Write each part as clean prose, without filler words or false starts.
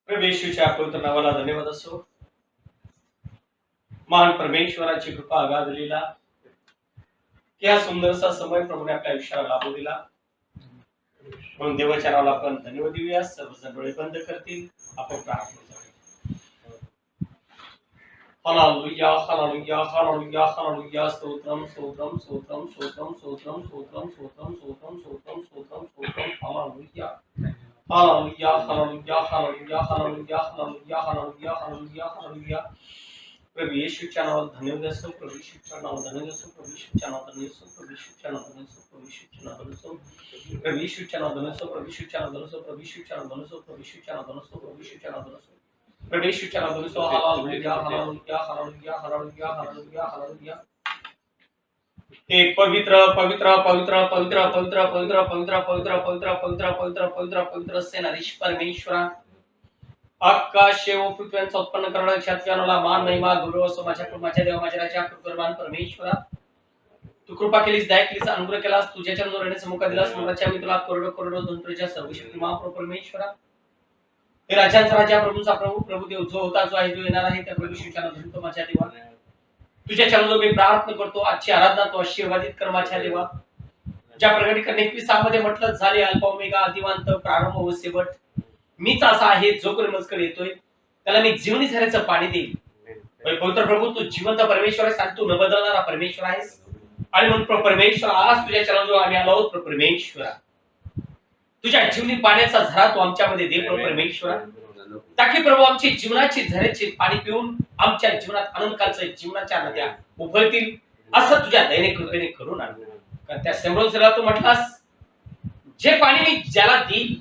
प्रभू येशूच्या पवित्र नावाला धन्यवाद असो. महान परमेश्वराची कृपा अगाधलेला या सुंदरसा समय प्रभूने आपल्या आयुष्याला लाभू दिला म्हणून देवाच्या नावाला आपण धन्यवाद देऊया. सर्वजण डोळे बंद करतील, आपण प्रार्थना करूया. Hallelujah hallelujah hallelujah hallelujah. स्तोत्रम स्तोत्रम स्तोत्रम स्तोत्रम स्तोत्रम स्तोत्रम स्तोत्रम स्तोत्रम स्तोत्रम स्तोत्रम स्तोत्रम hallelujah hallelujah hallelujah hallelujah hallelujah hallelujah hallelujah hallelujah hallelujah. प्रभू येशूच्या नावाला धन्यवाद असो. प्रभू येशूच्या नावाला धन्यवाद असो. प्रभू येशूच्या नावाला धन्यवाद असो. प्रभू येशूच्या नावाला धन्यवाद असो. प्रभू येशूच्या नावाला धन्यवाद असो. प्रभू येशूच्या नावाला धन्यवाद असो. प्रभू येशूच्या नावाला धन्यवाद असो. प्रभू येशूच्या नावाला धन्यवाद असो. प्रभू येशूच्या नावाला धन्यवाद असो. प्रभू येशूच्या नावाला धन्यवाद असो. प्रभू येशूच्या नावाला धन्यवाद असो. Hallelujah hallelujah hallelujah hallelujah hallelujah hallelujah. हे पवित्र पवित्र पवित्र पवित्र पवित्र पवित्र पवित्र पवित्र पवित्र पवित्र पवित्र पवित्र पवित्र सेनाधीश परमेश्वरा, आकाश व पृथ्वीचा उत्पन्न करणाऱ्या क्षत्रियाला मान महिमा गौरव असो. माझ्या देवा माझ्या राजा कृपावान परमेश्वरा, तू कृपा केलीस, दया केलीस, अनुग्रह केलास, तुझ्या चरणी रहण्याचा मोका दिलास. मनाच्या मी तुला करोडो करोडो धन्यवाद. सर्वशक्ती महाप्रभू परमेश्वरा, हे राजांचा राजा, प्रभूंचा प्रभू, प्रभू देव जो होता, जो आहे, जो येणार आहे, त्या प्रभू येशूच्या नावाने माझ्या देवा तुझ्या चरणाजवळ मी प्रार्थना करतो. आजची आराधना तू आशीर्वादित कर माझ्या देवा. ज्या प्रकटीकरण 21 मध्ये म्हटलं झाले अल्फा ओमेगा, आदिवांत, प्रारंभ व शेवट, मीच असा आहे जो कोणी मजकर येतोय त्याला मी जीवनी झऱ्याचं पाणी देईल. पवित्र प्रभू, तू जिवंत परमेश्वर आहेस आणि तू न बदलणारा परमेश्वर आहेस. आणि म्हणून परमेश्वर आज तुझ्या चरणाजवळ आम्ही आलो आहोत. परमेश्वरा, तुझ्या जीवनी पाण्याचा झरा तू आमच्यामध्ये दे परमेश्वरा, ताकी प्रभू आमची जीवनाची झऱ्याचे पाणी पिऊन आमच्या जीवनात आनंदकालचं जीवनाच्या नद्या उफळतील असं तुझ्या दयेने कृपेने करून आण. कारण त्या समृद्धीला तू म्हटलास, जे पाणी मी ज्याला देईल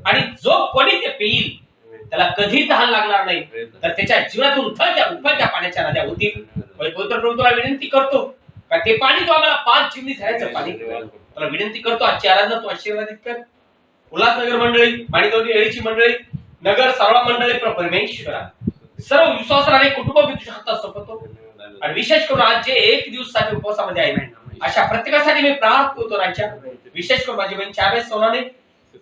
आणि जो कोणी ते पिईल त्याला कधी तहान लागणार नाही, तर त्याच्या जीवनातून उफळत्या पाण्याच्या नद्या होतील. पवित्र प्रभू, तुला विनंती करतो का ते पाणी तू आम्हाला 5 जीवनी झऱ्याचं पाणी तुला विनंती करतो. आजची आराधना तू आशीर्वादित कर. उल्हासनगर मंडळी, माणिकवडी येळीची मंडळी, नगर सारवा मंडळी, परमेश्वरा सर्व विश्वासाने कुटुंब मी तुझ्या हातात सोपवतो. आणि विशेष करून आज जे 1 दिवसाच्या उपवासामध्ये आहे अशा प्रत्येकासाठी मी प्रार्थना करतो. राज्या विशेष करून माझी बहीण चावेस सोनाने,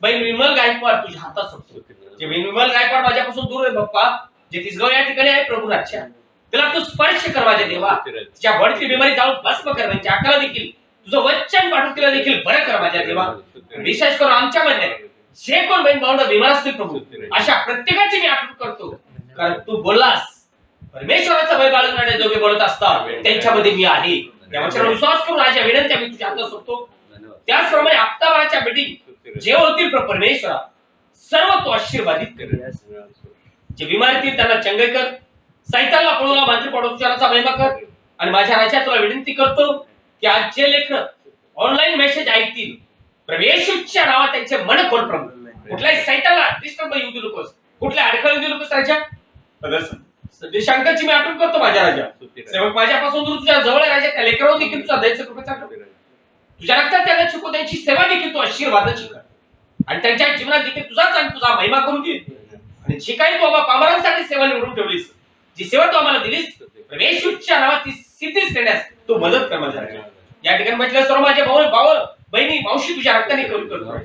बहीण विमल गायकवाड तुझ्या हातात सोपतो. जे विमल गायकवाड माझ्यापासून दूर आहे बाप्पा, जे तिसगाव या ठिकाणी आहे प्रभू राज्या, तिला तू स्पर्श कर माझ्या देवा. तिच्या बढती बिमारी जाऊन भस्म कर. म्हणजे अकाला देखील तुझं वचन पाठवून तिला देखील बरं कर माझ्या देवा. विशेष करून आमच्यामध्ये जे कोण बहीण भावंड बिमार असतील प्रभू, अशा प्रत्येकाची मी आठवण करतो. कारण तू बोललास परमेश्वराचा भय बाळगणारे जोगे बोलत असतात त्यांच्यामध्ये मी आहे. त्यावर विश्वास करून माझ्या विनंती मी तुझ्या हातात सोपतो. त्याचप्रमाणे हप्ताभराच्या मीटिंग जे होतील परमेश्वरा सर्व तू आशीर्वादित कर. जे बिमार आहेत त्यांना चंगे कर. सैतानला पळूला मंत्री पडो तुझ्याचा महिमा कर. आणि माझ्या राजा तुला विनंती करतो की आज जे लेखक ऑनलाईन मेसेज ऐकतील, प्रभूच्या नावात त्यांचे मन खोल प्रभू. कुठल्याही सैतानला डिस्टर्ब येऊ देऊ नकोस, कुठल्या अडखळ देऊ नकोस राजा. शंकरची मी आठवण करतो माझ्या राजा. सेवक माझ्यापासून दूर तुझ्या जवळ आहे राजा. त्या लेकरावर देखील तुझा दयेचा कृपेचा तुझ्या रक्तात त्यांना शिकव. त्यांची सेवा देखील तू आशीर्वादाची कर. आणि त्यांच्या जीवनात देखील तुझाच आणि तुझा महिमा करून घे. आणि जे काही तू बाबा पामरांसाठी सेवा निवडून ठेवलीस, जी सेवा तू आम्हाला दिलीस, प्रभूच्या नावात ती सिद्धीच देण्यास तू मदत कर माझ्या राजा. या ठिकाणी म्हटलं सर्व माझे भाऊ बहिणी मावशी तुझ्या रक्ताने करून करतो.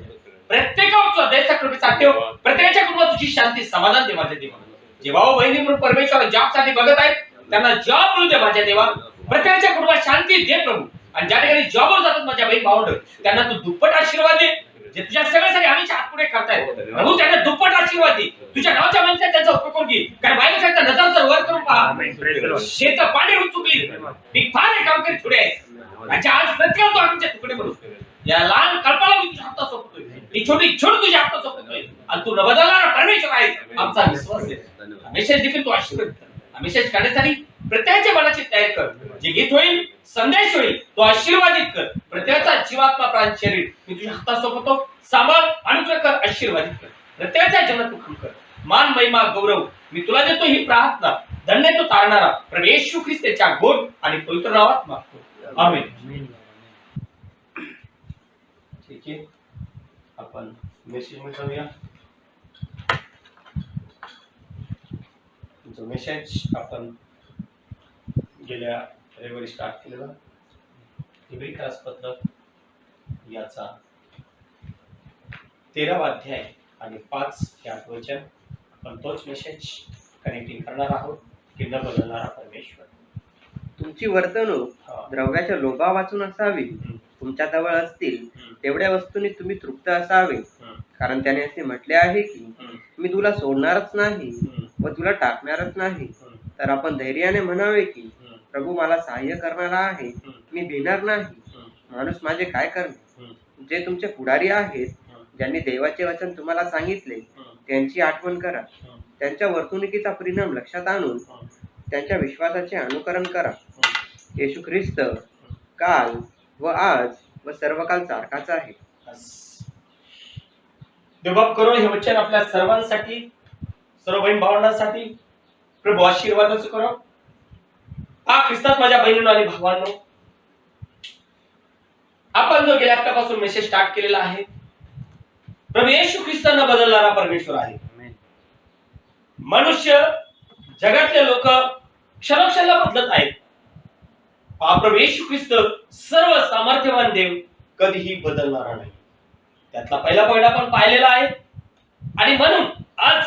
प्रत्येकावर तुझा दयेचा कृपेचा ठेव. प्रत्येकाच्या कुटुंबात तुझी शांती समाधान दे माझ्या देवा. जे भाऊ बहिणी म्हणून परमेश्वर जॉब साठी बघत आहेत त्यांना जॉब मिळू दे माझ्या देवा. प्रत्येकाच्या कुटुंबात शांती दे प्रभू. आणि ज्या ठिकाणी जॉबवर जातात माझ्या बहीण भावंड त्यांना तू दुप्पट आशीर्वाद दे. जे तुझ्या सगळ्यासाठी आम्ही हात पुढे करतायत प्रभू, त्यांना दुप्पट आशीर्वाद दे. तुझ्या नावाच्या माणसात त्यांचा उपयोग करून घे. कारण बायकोच्या नजर जर वर करून पहा, शेत पाणी होऊन चुकली, मी फार काम करीत थोडे आहे. आज प्रत्येक तो आमच्या तुकडे म्हणून या लहान कल्पाला मी तुझ्या हातात सोपतोय. ही छोटी छोटी तुझ्या हातात सोपतोय. आणि तू न बदलणारा परमेश्वर आहे आमचा विश्वास आहे. मेसेज देखील तू आशीर्वाद कर. मेसेज काढण्यासाठी प्रत्येकाच्या मनाची तयारी कर. जे गीत होईल, संदेश होईल, तो आशीर्वादित कर. प्रत्येकाचा जीवात्मा प्राण शरीर मी तुझ्या हातात सोपवतो. सांभाळ, अनुग्रह कर, आशीर्वादित कर. प्रत्येकाच्या जीवनात तू काम कर. मान महिमा गौरव मी तुला देतो. ही प्रार्थना धन्य तो तारणारा प्रभू येशू ख्रिस्ताच्या गोड आणि पवित्र नावात मागतो. आमेन. ठीक आहे, आपण मेसेज मध्ये जाऊया. जो मेसेज आपण गेल्या रविवारी स्टार्ट केलेला पत्र याचा 13वा अध्याय आणि 5 हे वचन पण तोच मेसेज कनेक्टिंग करणार आहोत की न बदलणारा परमेश्वर. तुमची वर्तणूक हा. द्रव्याच्या लोभा वाचून असावी. तुमच्या जवळ असतील तेवढ्या वस्तूंनी तुम्ही तृप्त असावे, कारण त्याने असे म्हटले आहे की मी तुला सोडणारच नाही व तुला टाकणारच नाही. तर आपण धैर्याने म्हणावे की प्रभू मला सहाय्य करणारा आहे, मी भिणार नाही. माणूस माझे काय करणार? जे तुमचे पुढारी आहेत, ज्यांनी देवाचे वचन तुम्हाला सांगितले, त्यांची आठवण करा. त्यांच्या वर्तणुकीचा परिणाम लक्षात आणून त्यांच्या विश्वासाचे अनुकरण करा. येशू ख्रिस्त काल व आज व सर्व काल सारखाच आहे. देवबाप करो हे वचन आपल्या सर्वांसाठी, सर्व बहीण भावंडांसाठी प्रभू आशीर्वादाचं करो. ख्रिस्तात माझ्या बहिणींनो आणि भावांनो, आपण जो गेल्या हप्त्यापासून मेसेज स्टार्ट केलेला आहे, प्रभू येशू ख्रिस्तांना बदलणारा परमेश्वर आहे. मनुष्य जगातले लोक क्षणोक्षणाला बदलत आहेत. प्रभू येशू ख्रिस्त सर्व सामर्थ्यवान देव कधीही बदलणारा नाही. त्यातला पहिला पॉइंट आपण पाहिलेला आहे. आणि म्हणून आज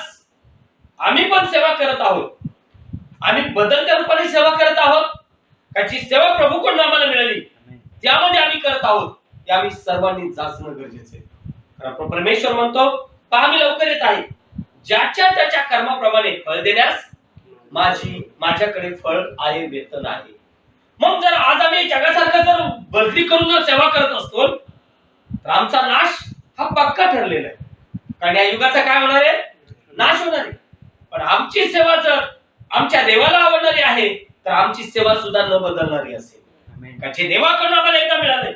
आम्ही पण सेवा करत आहोत. आम्ही बदलत्या रूपाने सेवा करत आहोत. का जी सेवा प्रभूकडून आम्हाला मिळाली त्यामध्ये आम्ही करत आहोत, ते आम्ही सर्वांनी जाणणं गरजेचं आहे. कारण परमेश्वर म्हणतो, पहा मी लवकर येत आहे, ज्याच्या त्याच्या कर्माप्रमाणे फळ देण्यास माझ्याकडे फळ आहे, वेतन आहे. मग जर आज आम्ही जगासारखं जर बदली करून जर सेवा करत असतो तर आमचा नाश हा पक्का ठरलेला आहे. कारण या युगाचा काय होणार आहे? नाश होणार आहे. पण आमची सेवा जर आमच्या देवाला आवडणारी आहे तर आमची सेवा सुद्धा न बदलणारी असेल. का जे देवाकडून आम्हाला एकदा मिळाले,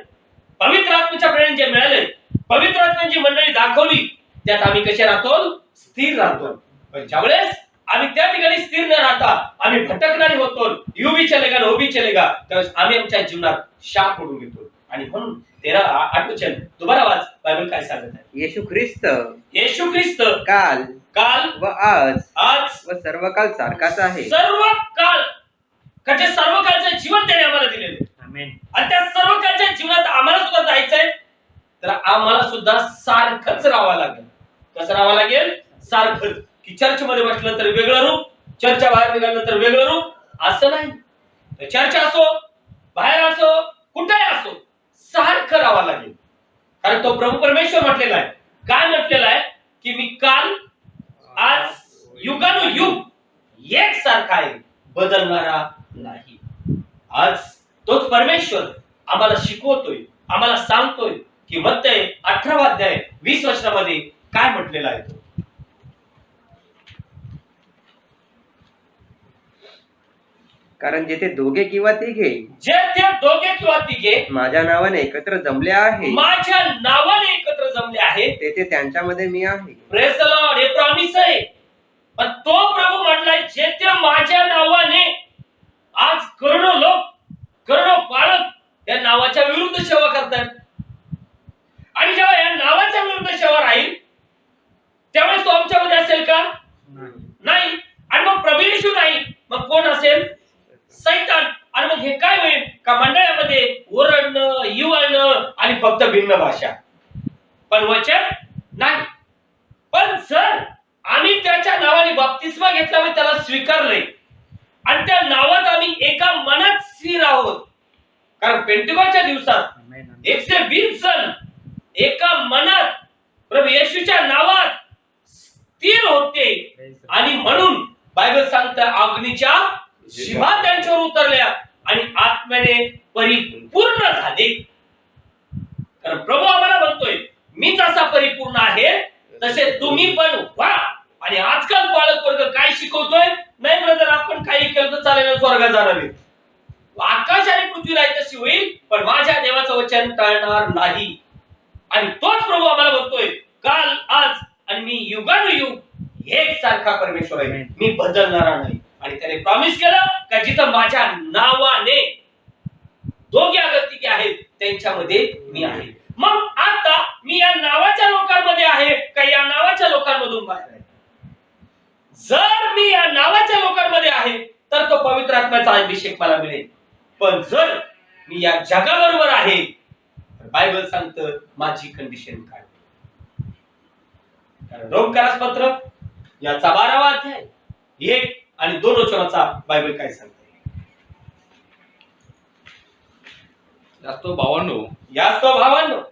पवित्र आत्म्याच्या प्रेरणेने जे मिळाले, पवित्र आत्म्याने जी मंडळी दाखवली, त्यात आम्ही कसे राहतो? स्थिर राहतो. पण ज्यावेळेस आम्ही त्या ठिकाणी स्थिर न राहता आम्ही भटकणारे होतो, यू भी चलेगा नो भी चलेगा, त्यावेळेस आम्ही आमच्या जीवनात शाप पडून घेतो. आणि म्हणून 13-8 वचन दुबारा वाच, बायबल काय सांगत आहे? येशू ख्रिस्त काल व आज व सर्व काल सारखाच आहे. सर्व काल, म्हणजे सर्व कालचं जीवन त्याने आम्हाला दिलेलं आहे. आणि त्या सर्व कालच्या जीवनात आम्हाला सुद्धा जायचंय, तर आम्हाला सुद्धा सारखंच राहावं लागेल. कसं राहावं लागेल? सारखंच. की चर्च मध्ये बसलं तर वेगळं रूप, चर्चा बाहेर निघालं तर वेगळं रूप, असं नाही. तर चर्चा असो, बाहेर असो, कुठेही असो, सारखं राहावं लागेल. कारण तो प्रभू परमेश्वर म्हटलेला आहे. काय म्हटलेला आहे? की मी काल, आज, युगानुयुग एक सारखा आहे, बदलणारा नाही. आज तोच परमेश्वर आम्हाला शिकवतोय, आम्हाला सांगतोय की मत्तय 18 अध्याय 20 वचनामध्ये काय म्हटलेलं आहे तो. कारण जेथे दोघे किंवा तिघे माझ्या नावाने एकत्र जमले आहे, तेथे त्यांच्यामध्ये मी आहे. Praise the Lord. हे प्रॉमिस आहे. पण तो प्रभू म्हटलाय, जेथे माझ्या नावाने आज करोडो लोक, करोडो बालक या नावाच्या विरुद्ध सेवा करतात. आणि जेव्हा या नावाच्या विरुद्ध सेवा राहील त्यावेळेस तो आमच्यामध्ये असेल का? नाही. आणि मग प्रभू येशू नाही, मग कोण असेल? सैतान. आणि मग हे काय होईल? का मंडळामध्ये ओरडणं, युवळणं आणि फक्त भिन्न भाषा, पण वचन नाही. पण जर आम्ही त्याच्या नावाने बाप्तिस्मा घेतला, म्हणजे त्याला स्वीकारले आणि त्या नावात आम्ही एका मनात स्थिर आहोत. कारण पेंटेकोस्टच्या दिवसात 120 जण एका मनात प्रभू येशूच्या नावात स्थिर होते. आणि म्हणून बायबल सांगते, अग्नीच्या शिभा त्यांच्यावर उतरल्या आणि आत्म्याने परिपूर्ण झाले. कारण प्रभू आम्हाला म्हणतोय, मी जसा परिपूर्ण आहे तसे तुम्ही पण व्हा. आणि आजकाल बालक वर्ग काय शिकवतोय? नाही ब्रदर, आपण काही केलं तर चालेल, स्वर्गात जाणार आहे. आकाश आणि पृथ्वी नाही तशी होईल, पण माझ्या देवाचं वचन टळणार नाही. आणि तोच प्रभू आम्हाला म्हणतोय, काल, आज आणि मी युगानुयुग एक सारखा परमेश्वर आहे, मी बदलणारा नाही. आणि त्याने प्रॉमिस केलं का जिथं माझ्या नावाने दोघे अगर तिघे आहेत त्यांच्यामध्ये मी आहे. मग आता मी या नावाच्या लोकांमध्ये आहे का या नावाच्या लोकांमधून बाहेर आहे? जर मी या नावाच्या लोकांमध्ये आहे तर तो पवित्र आत्म्याचा अभिषेक मला मिळेल. पण जर मी या जगाबरोबर आहे, बायबल सांगतं माझी कंडिशन काय? कारण रोमकरास पत्र याचा 12वा अध्याय 1 आणि 2 वचनाचा बायबल काय सांगते? यास्तव भावांनो,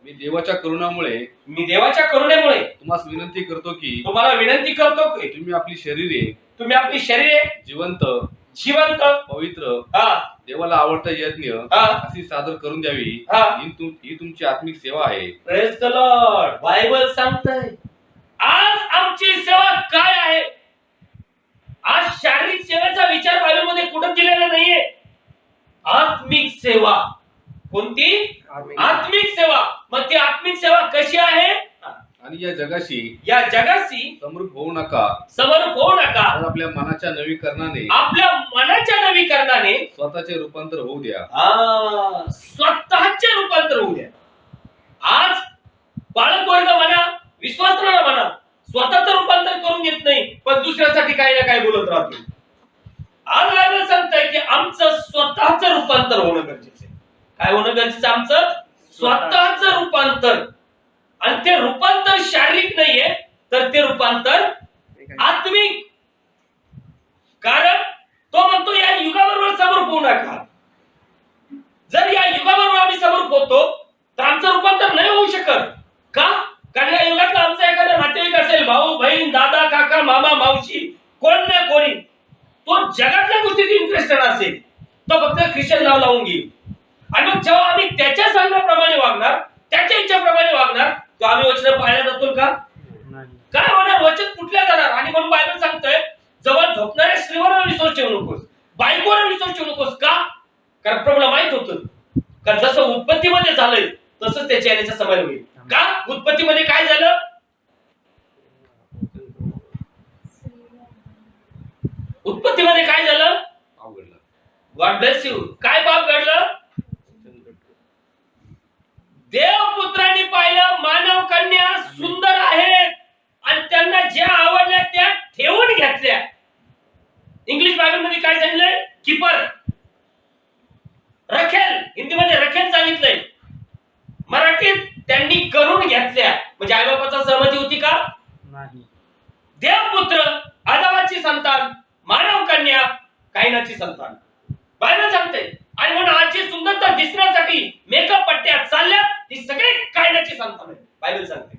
मी देवाच्या करुणामुळे देवाच्या करुणेमुळे तुम्हाला विनंती करतो की तुम्हाला विनंती करतो की तुम्ही आपली शरीरे जिवंत पवित्र हा देवाला आवडता यज्ञ हा अशी सादर करून द्यावी, हा ही तुमची आत्मिक सेवा आहे. Praise the Lord. बायबल सांगतंय आज आमची सेवा काय आहे? आज शारीरिक सेवेचा विचार बायबलमध्ये कुठं दिलेला नाहीये. आत्मिक सेवा. कोणती? आत्मिक सेवा. मग ती आत्मिक सेवा कशी आहे? आणि या जगाशी समरूप होऊ नका, तर आपल्या मनाच्या नवीकरणाने स्वतःचे रूपांतर होऊ द्या. स्वतःचे रूपांतर होऊ द्या. आज बालक वर्ग म्हणा, विश्वासणारा म्हणा, स्वतःचं रूपांतर करून घेत नाही, पण दुसऱ्यासाठी काही ना काही बोलत राहतो. आज बायबल सांगतंय की आमचं स्वतःचं रूपांतर होणं गरजेचं आहे. काय होणं गरजेचं? आमचं स्वतःचं रूपांतर. आणि ते रूपांतर शारीरिक नाहीये, तर ते रूपांतर आत्मिक. कारण तो म्हणतो या युगाबरोबर समरूप होऊ नका. जर या युगाबरोबर आम्ही समरूप होतो तर आमचं रूपांतर नाही होऊ शकत. का? कारण या युगात आमचा एखादा नातेवाईक असेल, भाऊ बहीण दादा काका मामा मावशी, कोण ना कोणी, तो जगातल्या गोष्टीत इंटरेस्टेड असेल, तो फक्त ख्रिश्चन नाव लावून घेईल. आणि मग जेव्हा आम्ही त्याच्या सांगण्याप्रमाणे वागणार, त्याच्या इच्छेप्रमाणे वागणार, तो आम्ही वचन पाळल्या जातो का? काय होणार? वचन तुटल्या जाणार. आणि म्हणून बायबल सांगतोय जवळ झोपणाऱ्या स्त्रीवर विश्वास ठेवू नकोस, बायकोवर विश्वास ठेवू नकोस. का? कारण प्रभूला माहित होतं कारण जसं उत्पत्तीमध्ये झालंय तसंच त्याच्या येण्याच्या समय होईल. का? उत्पत्तीमध्ये काय झालं? उत्पत्तीमध्ये काय झालं? God bless you. काय पाप घडलं? देवपुत्रांनी पाहिलं मानव कन्या सुंदर आहेत आणि त्यांना ज्या आवडल्या त्या ठेवून घेतल्या. इंग्लिश बायबल मध्ये काय सांगितलंय? कीपर, रखेल. हिंदीमध्ये रखेल सांगितलंय. मराठीत त्यांनी करून घेतल्या. म्हणजे आईबापाचा सहमती होती का? नाही. देवपुत्र आदामाची संतान, मानव कन्या कायनाची संतान. बायबल सांगते. आणि म्हणून आजची सुंदरता दिसण्यासाठी मेकअप पट्ट्या चालल्या, ती सगळी कायनाची संतान आहे. बायबल सांगते.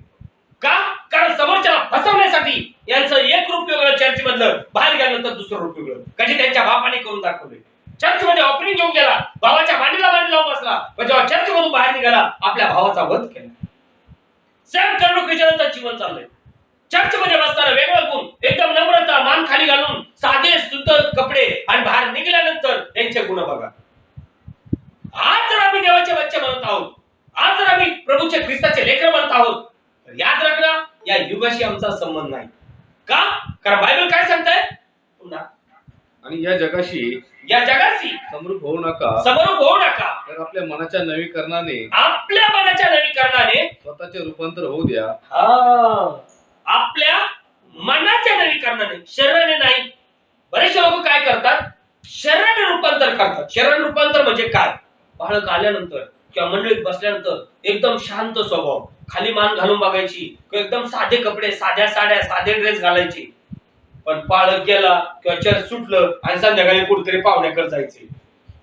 का? कारण समोरच्याला फसवण्यासाठी यांचं एक रूप वेगळं चर्च मधलं, बाहेर गेल्यानंतर दुसरं रूप वेगळं. कधी त्यांच्या बापाने करून दाखवले. चर्च मध्ये ऑफरिंग घेऊन गेला, भावाच्या मांडीला मांडी लावून बसला, पण जेव्हा चर्च मधून बाहेर निघाला आपल्या भावाचा वध केला. सेम करणं ख्रिश्चनांचं जीवन चाललंय. चर्च मध्ये बसताना वेगळं गुण, एकदम नम्रता, मान खाली घालून साधे शुद्ध कपडे, आणि बाहेर निघाल्यानंतर त्यांचे गुण बघा. आज जर आम्ही देवाचे बच्चे म्हणत आहोत, आज जर आम्ही प्रभूचे ख्रिस्ताचे लेकरं म्हणत आहोत, तर याद राखा या युगाशी आमचा संबंध नाही. का? कारण बायबल काय सांगताय? आणि या जगाशी समरूप होऊ नका, तर आपल्या मनाच्या नवीकरणाने स्वतःचे रूपांतर होऊ द्या. आपल्या मनाच्या नवीकरणाने, शरीराने नाही. बरेचसे लोक काय करतात? शरीराने रूपांतर करतात. शरीर रूपांतर म्हणजे काय? बाळक आल्यानंतर किंवा मंडळीत बसल्यानंतर एकदम शांत स्वभाव, खाली मान घालून बघायची, एकदम साधे कपडे, साध्या साड्या, साधे ड्रेस घालायचे. पण बाळक गेला किंवा चर्च सुटलं आणि संध्याकाळी कुठेतरी पाहुण्याकडे जायचे,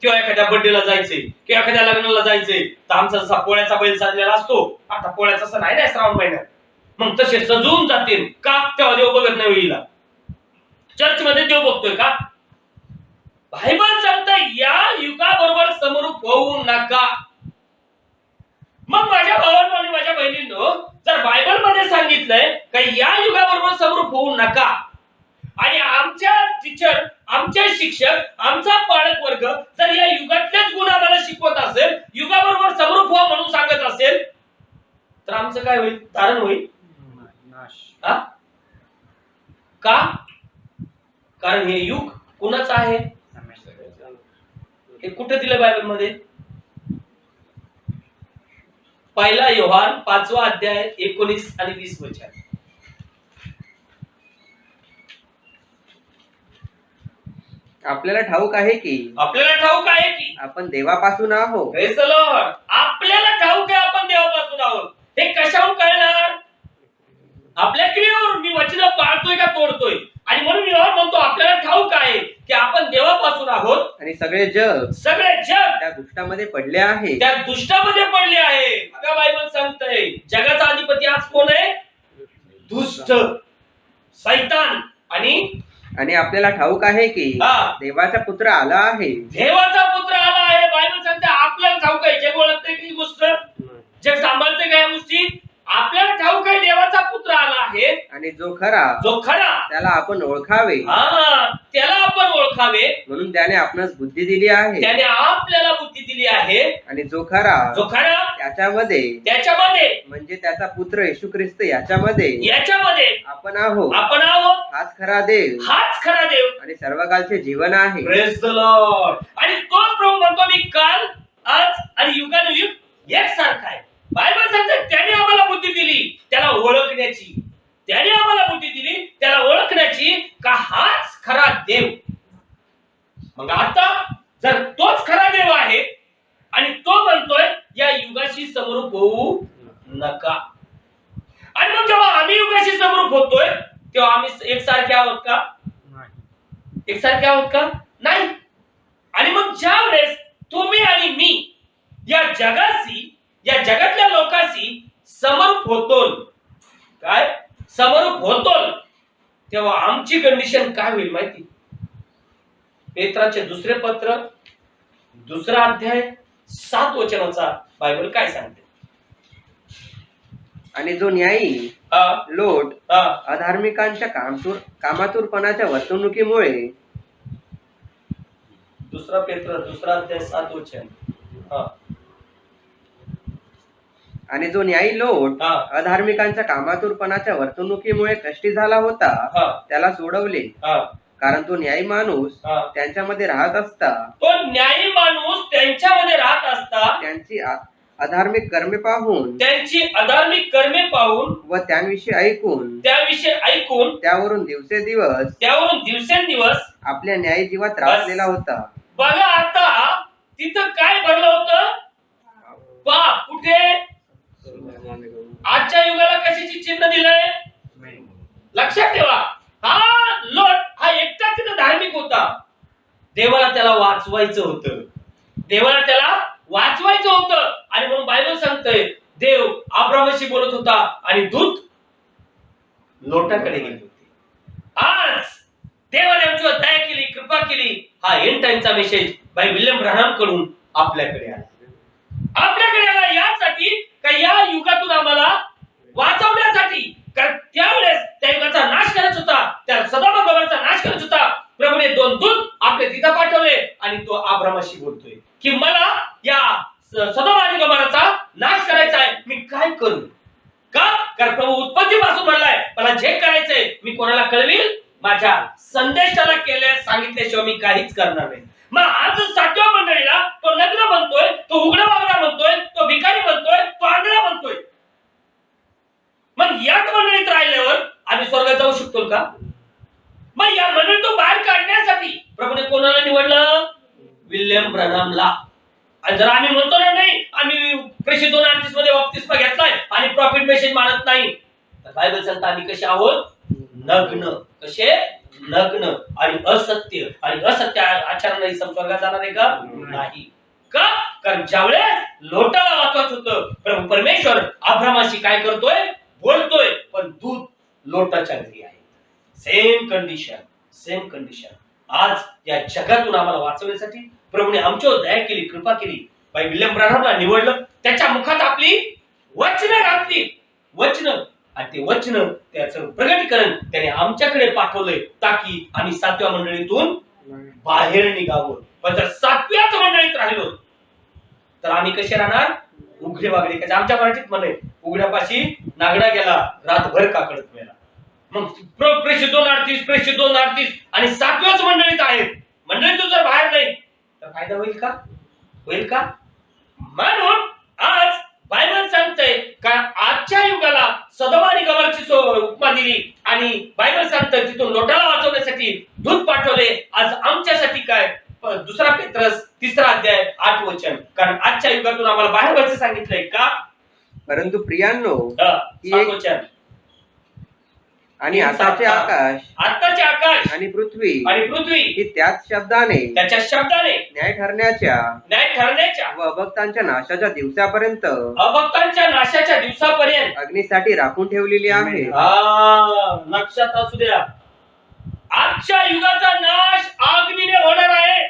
किंवा एखाद्या बर्थडेला जायचे, किंवा एखाद्या लग्नाला जायचे, तर आमचा जसा पोळ्याचा बैल साजलेला असतो, आता पोळ्याचा सण आहे ना श्रावण महिन्यात, मग तसे सजवून जातील. का? तेव्हा देव बघत नाही होईला. चर्च मध्ये देव बघतोय का? बायबल सांगतं या युगाबरोबर समरूप होऊ नका. मग माझ्या भावांनो आणि माझ्या बहिणींनो, जर बायबल मध्ये सांगितलंय की या युगाबरोबर समरूप होऊ नका, आणि आमच्या टीचर, आमचे शिक्षक, आमचा पालक वर्ग जर या युगातलेच गुण आम्हाला शिकवत असेल, युगाबरोबर समरूप व्हा म्हणून सांगत असेल, तर आमचं काय होईल? तारण होईल, नाश. का? कारण हे युग कुणाचं आहे? हे कुठे दिलं बायबल मध्ये? 1 योहान 5वा अध्याय 19 आणि 20 वचन. आपल्याला ठाऊक आहे की आपण देवापासून आहोत. Praise the Lord. आपल्याला ठाऊक आहे आपण देवापासून आहोत. हे कशावरून कळणार? आपल्या क्रियेवरून. मी वचन पाळतोय का तोडतोय. आणि म्हणून योहान म्हणतो आपल्याला ठाऊक आहे की आपण देवापासून आहोत. आणि सगळे जग त्या दुष्टामध्ये पडले आहे. त्या दुष्टामध्ये पडले आहे. बघा बायबल सांगतंय जगाचा अधिपती आज कोण आहे? दुष्ट, सैतान. आणि आपल्याला ठाऊक आहे की देवाचा पुत्र आला आहे. देवाचा पुत्र आला आहे. बायबल सांगते आपल्याला ठाऊक आहे. जग ओळखते की गोष्ट, जग सांभाळते का या गोष्टी? आपल्याला ठाऊक आहे देवाचा पुत्र आला आहे. आणि जो खरा त्याला आपण ओळखावे. त्याला आपण ओळखावे म्हणून त्याने आपणास बुद्धी दिली आहे. त्याने आपल्याला बुद्धी दिली आहे. आणि जो खरा त्याच्यामध्ये म्हणजे त्याचा पुत्र येशू ख्रिस्त याच्यामध्ये आपण आहोत. हाच खरा देव आणि सर्वकालचे जीवन आहे. Praise the Lord. आणि तोच प्रभू म्हणतो मी काल, आज आणि युगानुयुग एकसारखा आहे. बायबल सांगते त्याने आम्हाला बुद्धी दिली त्याला ओळखण्याची. त्याने आम्हाला बुद्धी दिली त्याला ओळखण्याची का हाच खरा देव. मग आता जर तोच खरा देव आहे आणि तो म्हणतोय या युगाशी समरूप होऊ नका. आणि मग जेव्हा आम्ही युगाशी समरूप होतोय तेव्हा आम्ही एकसारखे आहोत का? एकसारखे आहोत का? नाही. आणि मग ज्या वेळेस तुम्ही आणि मी या जगाशी, या जगातल्या लोकांशी समरूप होतो, काय समरूप होतो, तेव्हा आमची कंडिशन काय होईल माहिती? पेत्राचे दुसरे पत्र 2 अध्याय 7 वचनाचा बायबल काय सांगते? आणि जो न्यायी लोट अधार्मिकांच्या कामातूरपणाच्या वर्तणुकीमुळे 2 पेत्र 2 अध्याय 7 वचन. आणि जो न्यायी लोट अधार्मिकांच्या कामातूरपणाच्या वर्तणुकीमुळे कष्टी झाला होता त्याला सोडवले. कारण तो न्यायी माणूस त्यांच्यामध्ये राहत असता, त्यांची अधार्मिक कर्मे पाहून व त्यांविषयी ऐकून त्यावरून दिवसेंदिवस आपल्या न्यायी जीवात राहलेला होता. बघा आता तिथं काय भरलं होतं? पाप. कुठे? आजच्या युगाला कशाची चिन्ह दिलंय? लक्षात ठेवा. हा लोट हा एकटाच तिथं धार्मिक होता. देवाला त्याला वाचवायचं होतं. आणि म्हणून बायबल सांगतंय देव अब्राहामाशी बोलत होता आणि दूत लोटाकडे गेले होते. आज देवाने आमच्यावर दया केली, कृपा केली. हा एंड टाइमचा मेसेज बाय विल्यम ब्रॅनहम कडून आपल्याकडे आला यासाठी का या युगातून आम्हाला वाचवण्यासाठी. कारण त्यावेळेस त्या युगाचा नाश करायचा होता, त्या सदोम गमोराचा नाश करायचा होता. प्रभूने 2 दूत आपल्या तिथं पाठवले आणि तो अब्राहामाशी बोलतोय की मला या सदोम आणि गमोराचा नाश करायचा आहे. मी काय करू? का? कारण प्रभू उत्पत्तीपासून म्हणलाय मला जे करायचंय मी कोणाला कळवील? माझ्या संदेशाला सांगितल्याशिवाय मी काहीच करणार नाही. मग आज 7व्या मंडळीला तो नग्न म्हणतोय, तो उघडा वागडा म्हणतोय, तो भिकारी म्हणतोय, तो आंधळा म्हणतोय. मग याच मंडळीत राहिल्यावर आम्ही स्वर्गात जाऊ शकतो का? मग या मंडळीतून बाहेर काढण्यासाठी प्रभूने कोणाला निवडलं? विल्यम ब्रॅनहमला. आणि जर आम्ही म्हणतो ना नाही आम्ही प्रेषित 2:38 मध्ये बप्तिस्मा घेतलाय आणि प्रॉफिट मेसेज मानत नाही, तर बायबल सांगतं आम्ही कसे आहोत? नग्न. कसे? नग्न. आणि असत्य आचरणाने स्वर्गात जाणार आहे का? नाही. का? कारण ज्यावेळेस लोटाला वाचवायचं होतं प्रभू परमेश्वर अब्राहामाशी काय करतोय? बोलतोय. पण दूत लोटाच्या घरी आहे. Same condition. आज या जगातून आम्हाला वाचवण्यासाठी प्रभूने आमच्यावर दया केली, कृपा केली. बाय विल्यम ब्रॅनहमला निवडलं. त्याच्या मुखात आपली वचनं घातली. आणि ते वचन त्याचं प्रगटीकरण त्याने आमच्याकडे पाठवलंय ताकी आम्ही 7व्या मंडळीतून बाहेर निघावं. पण जर 7व्याच मंडळीत राहिलो तर आम्ही कसे राहणार? उघडे वागडे. कसे? आमच्या मराठीत म्हणे उघड्यापाशी नागडा गेला रातभर काकडत मेला. मग प्रेषित 2:38 आणि 7व्याच मंडळीत आहेत. मंडळीतून जर बाहेर नाही तर फायदा होईल का? म्हणून आज बायबल सांगतंय का आजच्या युगाला सदोम आणि गमोराची उपमा दिली आणि बायबल सांगतंय तिथून लोटाला वाचवण्यासाठी दूत पाठवले. आज आमच्यासाठी काय? 2 पेत्रस 3 अध्याय 8 वचन. कारण आजच्या युगातून आम्हाला बाहेर व्हायचं सांगितलंय का? परंतु प्रियांनो आणि आताचे आकाश आताचे आकाश आणि पृथ्वी ही त्याच शब्दाने त्याच्या शब्दाने न्याय ठरण्याच्या व अभक्तांच्या नाशाच्या दिवसापर्यंत अभक्तांच्या नाशाच्या दिवसापर्यंत अग्नीसाठी राखून ठेवलेली आहे. लक्षात असू द्या, आजच्या युगाचा नाश अग्नीने होणार आहे.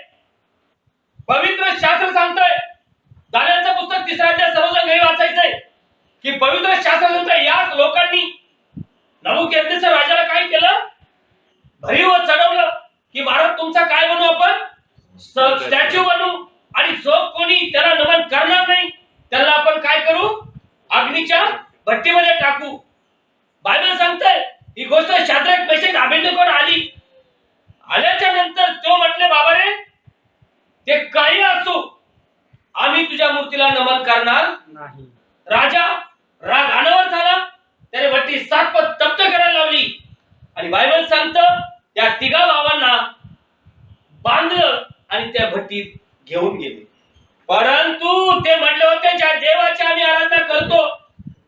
पवित्र शास्त्र सांगतंय, दानिएलचं पुस्तक 3 अध्याय सर्वजण घरी वाचायचंय की पवित्र शास्त्र सांगतंय याच लोकांनी नबुकदनेस्सर राजाला काय केलं, भरीव चढवलं की महाराज तुमचा काय बनवू आपण, स्टॅच्यू बनवू, आणि जो कोणी त्याला नमन करणार नाही त्याला आपण काय करू, अग्नीच्या भट्टीमध्ये टाकू. बायबल सांगतंय ही गोष्ट शाद्रक मेशक अबेदनेगोला आल्याच्या नंतर तो म्हटले, बाबा रे ते काही असो आम्ही तुझ्या मूर्तीला नमन करणार नाही. राजा राग अनावर झाला, त्याने भट्टी 7 पट तप्त करायला लावली आणि बायबल सांगतं त्या तिघा भावांना बांधलं आणि त्या भट्टीत घेऊन गेले. परंतु ते म्हटले होते ज्या देवाची आम्ही आराधना करतो,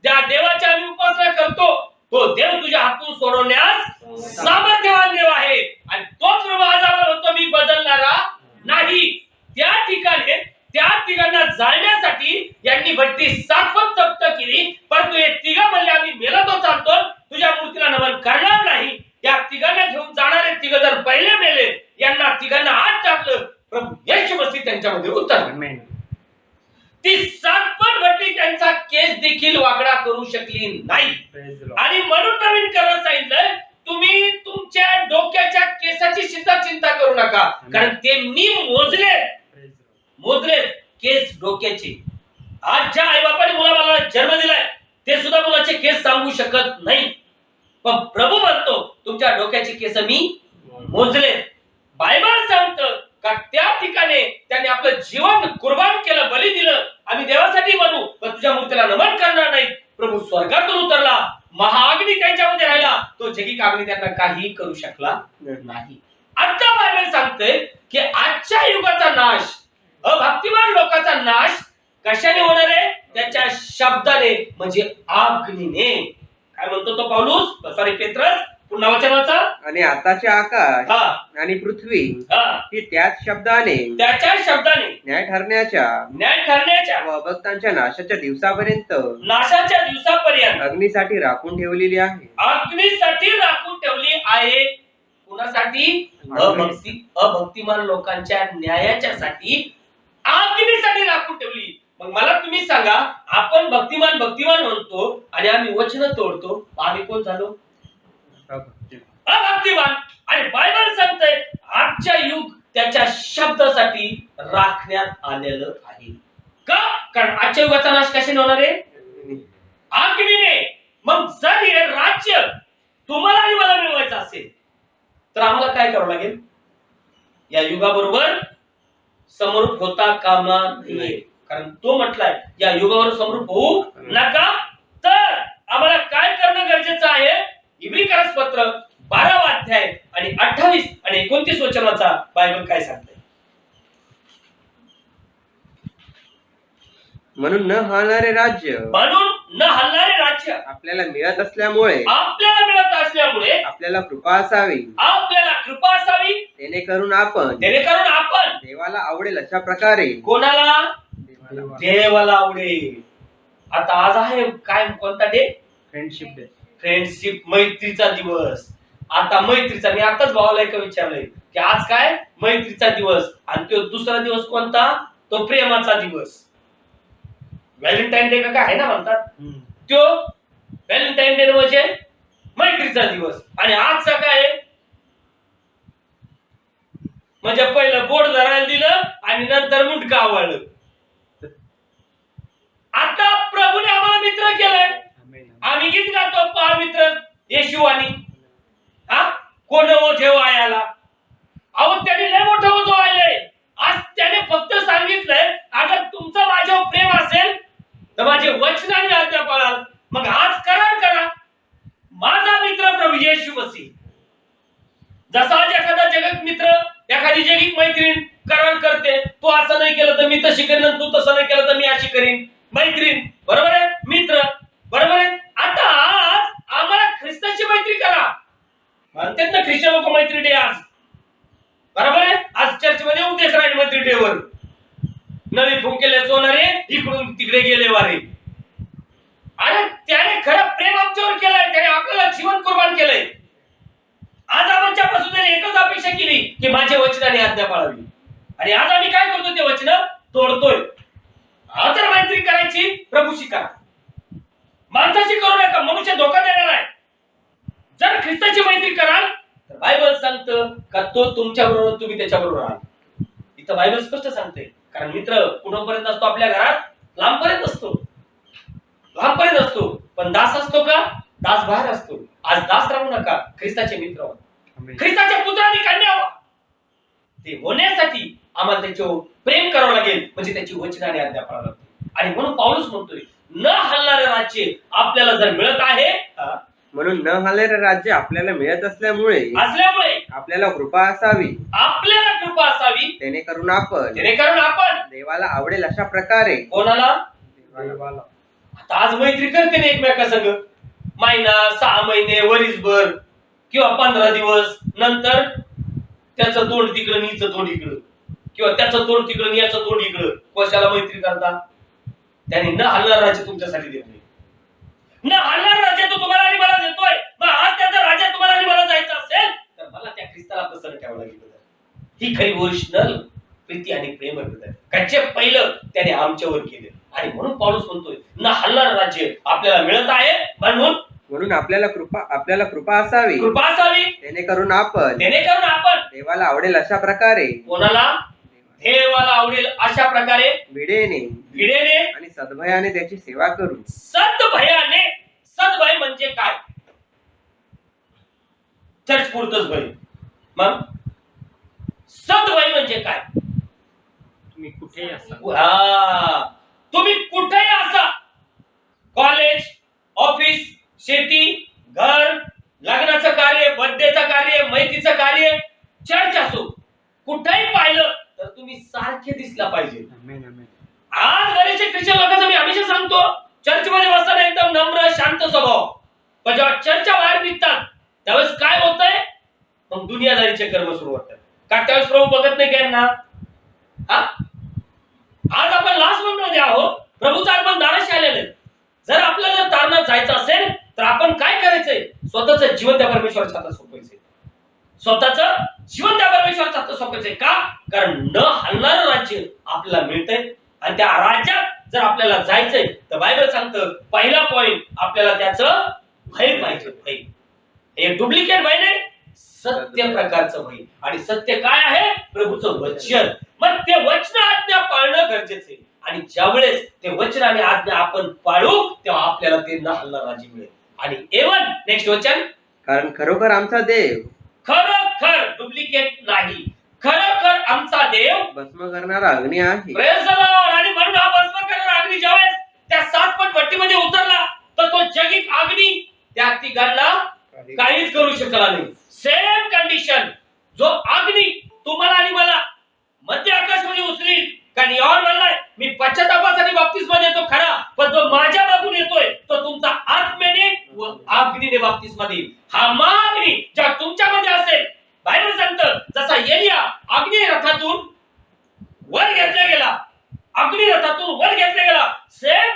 ज्या देवाची आम्ही उपासना करतो, तो देव तुझ्या हातून सोडवण्यास सामर्थ्यवान देव आहे आणि तोच प्रभू आज आम्हाला म्हणतो मी बदलणारा नाही. त्या ठिकाणी त्या तिघांना जाळण्यासाठी यांनी भट्टी 7 पट तप्त केली, परंतु हे तिघा म्हणले आम्ही मेला तो चालतो, तुझ्या मूर्तीला नमन करणार नाही. या तिघांना घेऊन जाणारे तिघ जर पहिले मेले, यांना तिघांना आत टाकलं, प्रभू येशू मसीह त्यांच्यामध्ये उतरले. ती 7 पट भट्टी त्यांचा केस देखील वाकडा करू शकली नाही. आणि म्हणून नवीन करार सांगितलं, तुम्ही तुमच्या डोक्याच्या केसाची चिंता करू नका, कारण ते मी मोजले केस डोक्याचे. आज ज्या आई बापाने मुलाला जन्म दिलाय ते सुद्धा मुलाचे केस सांगू शकत नाही, पण प्रभू म्हणतो तुमच्या डोक्याचे केस मी मोजले. बायबल सांगतं का त्या ठिकाणी त्यांनी आपलं जीवन कुर्बान केलं, बली दिलं, आम्ही देवासाठी बनू पण तुझ्या मूर्तीला नमन करणार नाही. प्रभू स्वर्गातून उतरला, महाअग्नी त्यांच्यामध्ये राहिला, तो जगिक अग्नी त्यांना काही करू शकला नाही. आता बायबल सांगते की आजच्या युगाचा नाश, अभक्तिमान लोकांचा नाश कशाने होणार आहे, त्याच्या शब्दाने म्हणजे अग्नीने. काय म्हणतो तो पौलुस, सॉरी पेत्रस, पुन्हा वचन वाचा. आणि आताचे आकाश आणि पृथ्वी ही त्याच शब्दाने न्याय ठरण्याच्या व अभक्तांच्या नाशाच्या दिवसापर्यंत अग्नीसाठी राखून ठेवलेली आहे. अग्नीसाठी राखून ठेवली आहे. कुणासाठी, अभक्तिमान लोकांच्या न्यायाच्या साठी अग्नीसाठी राखून ठेवली. मग मला तुम्ही सांगा, आपण भक्तिमान म्हणतो आणि आम्ही वचन तोडतो, आम्ही कोण झालो, अभक्तिमान. आणि बायबल सांगतंय आजच्या युग त्याच्या शब्दासाठी राखण्यात आलेलं आहे. का, कारण आजच्या युगाचा नाश कशाने होणार आहे, अग्नीने. मग जर हे राज्य तुम्हाला आणि मला मिळवायचं असेल तर आम्हाला काय करावं लागेल, या युगाबरोबर समरूप होता कामा नये, कारण तो म्हटलाय या युगावर समरूप होऊ नका. तर आम्हाला काय करणं गरजेचं आहे, इब्रिकरास पत्र 12 अध्याय आणि 28 आणि 29 वचनाचा बायबल काय सांगते. म्हणून न हलणारे राज्य आपल्याला मिळत असल्यामुळे आपल्याला कृपा असावी, जेणेकरून आपण देवाला आवडेल अशा प्रकारे. कोणाला, देवाला आवडेल. आता आज आहे काय, कोणता डे, फ्रेंडशिप मैत्रीचा दिवस. आता मैत्रीचा, मी आताच भावाला एक विचारलंय की आज काय मैत्रीचा दिवस, आणि तो दुसरा दिवस कोणता, तो प्रेमाचा दिवस. व्हॅलेंटाईन डे का काय आहे ना म्हणतात, तो व्हॅलेंटाईन डे म्हणजे मैत्रीचा दिवस. आणि आजचा काय म्हणजे पहिलं बोट धरायला दिलं आणि नंतर मुंडका आवळलं. आता प्रभूने आम्हाला मित्र केलंय, आम्ही गीत गातो, पहा मित्र येशू आणि कोण ओझे वायाला. अहो त्याने लय मोठं ओझं वायलंय. आज त्याने फक्त सांगितलंय अगर तुमचं माझ्यावर प्रेम असेल तर माझे वचनाने आज्ञा पाळाल. मग आज करार करा, माझा मित्र प्रभू येशू मसीह. जसा आज एखादा जगत मित्र, एखादी जगिक मैत्रीण करार करते, तू असं नाही केलं तर मी तशी करीन, तू तसं नाही केलं तर मी अशी करीन. मैत्रीण बरोबर आहे, मित्र बरोबर आहे. आता आज आम्हाला ख्रिस्ताची मैत्री करा. म्हणतात ना ख्रिश्चन लोक मैत्री डे आज, बरोबर आहे. आज चर्चमध्ये उपदेश राहील मैत्री डे वर, नवी फुंकेले सोनारे इकडून तिकडे गेले वारे. आणि त्याने खरं प्रेम आमच्यावर केलंय, त्याने आपल्याला जीवन कुर्बान केलंय. आज आमच्यापासून त्याने एकच अपेक्षा केली की माझे वचन आणि आज्ञा पाळावी, आणि आज आम्ही काय करतो, ते वचन तोडतोय. आज जर मैत्री करायची प्रभूशी करा, माणसाची करू नका, मनुष्य धोका देणार आहे. जर ख्रिस्ताची मैत्री कराल तर बायबल सांगतं का तो तुमच्या बरोबर, तुम्ही त्याच्या बरोबर राहाल. इथं बायबल स्पष्ट सांगते. कारण मित्र कुठपर्यंत असतो, आपल्या घरात लांबपर्यंत असतो, लांबपर्यंत असतो. पण दास असतो का? दास बाहेर असतो. आज दास राहू नका, ख्रिस्ताचे मित्र व्हा, ख्रिस्ताच्या पुत्रांनी कन्या व्हा. ते होण्यासाठी आम्हाला त्याच्यावर प्रेम करावं लागेल, म्हणजे त्याची वचन आणि आज्ञा पाळावी लागते. आणि म्हणून पाऊलच म्हणतोय, न हलणारे राज्य आपल्याला जर मिळत आहे, म्हणून न हलणारे राज्य आपल्याला मिळत असल्यामुळे आपल्याला कृपा असावी, आपल्याला कृपा असावी, जेणेकरून आपण देवाला आवडेल अशा प्रकारे. कोणाला? आता आज मैत्री करते ना एकमेका संग, महिना, 6 महिने, वरीसभर किंवा 15 दिवस, नंतर त्याचं तोंड तिकडं, नीचं तोंड इकडं, किंवा त्याचं तोंड तिकडं, याचं तोंड इकडं. कशाला मैत्री करता? त्याने न हलणार राज्य तुमच्यासाठी देत नाही. न हलणार राज्य तो तुम्हाला आणि मला देतोय. मग आज त्याचा राज्य तुम्हाला आणि मला जायचं असेल तर मला त्या ख्रिस्ताला प्रसन्न ठेवावं लागेल. ही खरी ओरिजिनल प्रीती आणि प्रेम आहे. कच्चे पहिलं त्याने आमच्यावर केले, आणि म्हणून पाऊलच म्हणतोय न हलणार राज्य आपल्याला मिळत आहे. म्हणून आपल्याला कृपा असावी, जेणेकरून आपण देवाला आवडेल अशा प्रकारे. कोणाला? देवाला आवडेल अशा प्रकारे भिडेने आणि सद्भयाने त्याची सेवा करू. सद्भयाने, सद्भय म्हणजे काय? चर्च पुरतच भय. मग सद्भय म्हणजे काय? तुम्ही कुठेही असा, तुम्ही कुठेही असा, कॉलेज, ऑफिस, शेती, घर, लग्नाचं कार्य, बर्थडेचं कार्य, मैत्रीचं कार्य, चर्च असो, कुठेही पाहिलं तर तुम्ही सारखे दिसला पाहिजे. आज बरेचसे ख्रिश्चन लोकांचं मी हमेशा सांगतो, चर्चमध्ये बसताना एकदम नम्र शांत स्वभाव, पण जेव्हा चर्चच्या बाहेर निघतात त्यावेळेस काय होतंय? मग दुनियादारीचे कर्म सुरू होतात. का त्यावेळेस प्रभू बघत नाही का यांना? आज आपण लास्ट मोमेंटमध्ये आहोत, प्रभूचं आगमन दाराशी आलेलं आहे. जर आपल्याला तारणात जायचं असेल तर आपण काय करायचंय? स्वतःचं जीवन त्या परमेश्वराच्या हातात सोपवायचंय. स्वतःचं जीवन त्या परमेश्वराच्या हातात सोपवायचंय. का? कारण न हलणारं राज्य आपल्याला मिळतंय, आणि त्या राज्यात जर आपल्याला जायचंय तर बायबल सांगतं पहिला पॉइंट आपल्याला त्याचं भय पाहिजे. भय हे डुप्लिकेट भय नाही, सत्य प्रकारचं भय. आणि सत्य काय आहे? प्रभूचं वचन. मग ते वचन आज्ञा पाळणं गरजेचं आहे. आणि ज्यावेळेस ते वचन आणि आज्ञा आपण पाळू तेव्हा आपल्याला ते न हलणारं राज्य मिळेल. आणि एवन नेक्स्ट वचन, कारण खरोखर आमचा देव, खरोखर डुप्लिकेट नाही, खरोखर आमचा देव भस्म करणारा अग्नी आहे. Praise the Lord. आणि म्हणून हा भस्म करणारा अग्नी ज्यावेळेस त्या 7 पट भट्टीमध्ये उतरला तर तो जगिक अग्नी त्या तिघांना काहीच करू शकला नाही. सेम कंडिशन, जो अग्नी तुम्हाला आणि मला मध्य आकाशामध्ये उचलील, कारण यावर म्हणलाय मी पश्चातापासाठी बाप्तिस्मा देतो खरा, पण जो माझ्या मागून येतोय तो तुमचा आत्मेने व अग्नीने बाप्तिस्मा देईल. हा महाअग्नी ज्या तुमच्यामध्ये असेल, बायबल सांगतं जसा एलिया अग्नी रथातून वर घेतला गेला, अग्नी रथातून वर घेतला गेला, सेम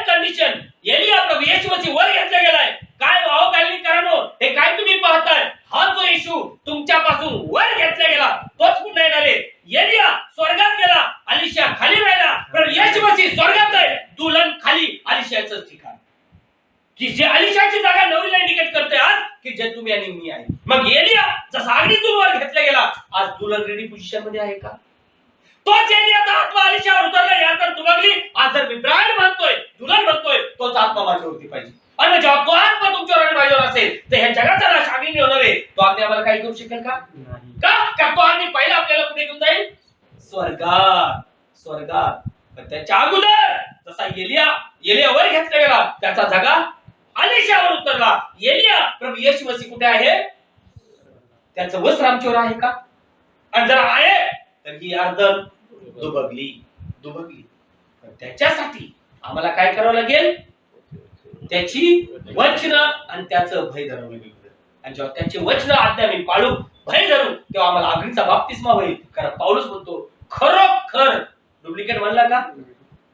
कंडिशन एलिया प्रभू येशू मसीह वर घेतला गेलाय. काय वाव गॅलिलीकरांनो, हे काय तुम्ही पाहताय? हा जो येशू तुमच्यापासून वर घेतला गेला तोच पुन्हा येणार आहे. एलिया स्वर्गात गेला, अलिशा खाली राहिला, पण येशू मसीह स्वर्गात आहे, दुल्हन खाली, अलिशाचं ठिकाण. की जे अलिशाची जागा नवरीला इंडिकेट करते आज की जे तुम्ही आणि मी आहे. मग एलिया जसा अग्नीतून वर घेतला गेला, आज दुल्हन रेडी पोझिशन मध्ये आहे का? तोच एलियाचा आत्मा अलिशावर उतरला. यानंतर तू बघली, आज जर मी ब्राईड म्हणतोय, दुल्हन म्हणतोय, तोच आत्मा माझ्यावरती पाहिजे. आणि जेव्हा तो आत्मा तुमच्यावर आणि माझ्यावर असेल तर ह्या जगाचा नाश अग्नीने होणार आहे. तो अग्नी आम्हाला काही करू शकेल का? का तो अग्नी पहिला आपल्याला कुठे घेऊन जाईल? स्वर्गात. पण त्याच्या अगोदर जसा एलिया वर घेतला गेला, त्याचा जागा अलिशावर उतरला. एलिया प्रभू येशू मसीह कुठे आहे? त्याचं वस्त्र आमच्यावर आहे का? आणि जर आहे तर ही अर्धन दुबगली. त्याच्यासाठी आम्हाला काय करावं लागेल? त्याची वचन आणि त्याचं भय धरावं लागेल. आणि जेव्हा त्याचे वचन आज्ञा मी पाळू भय धरू तेव्हा आम्हाला अग्नीचा बाप्तिस्मा होईल. कारण पाऊलच म्हणतो खरोखर, डुप्लिकेट म्हणला का,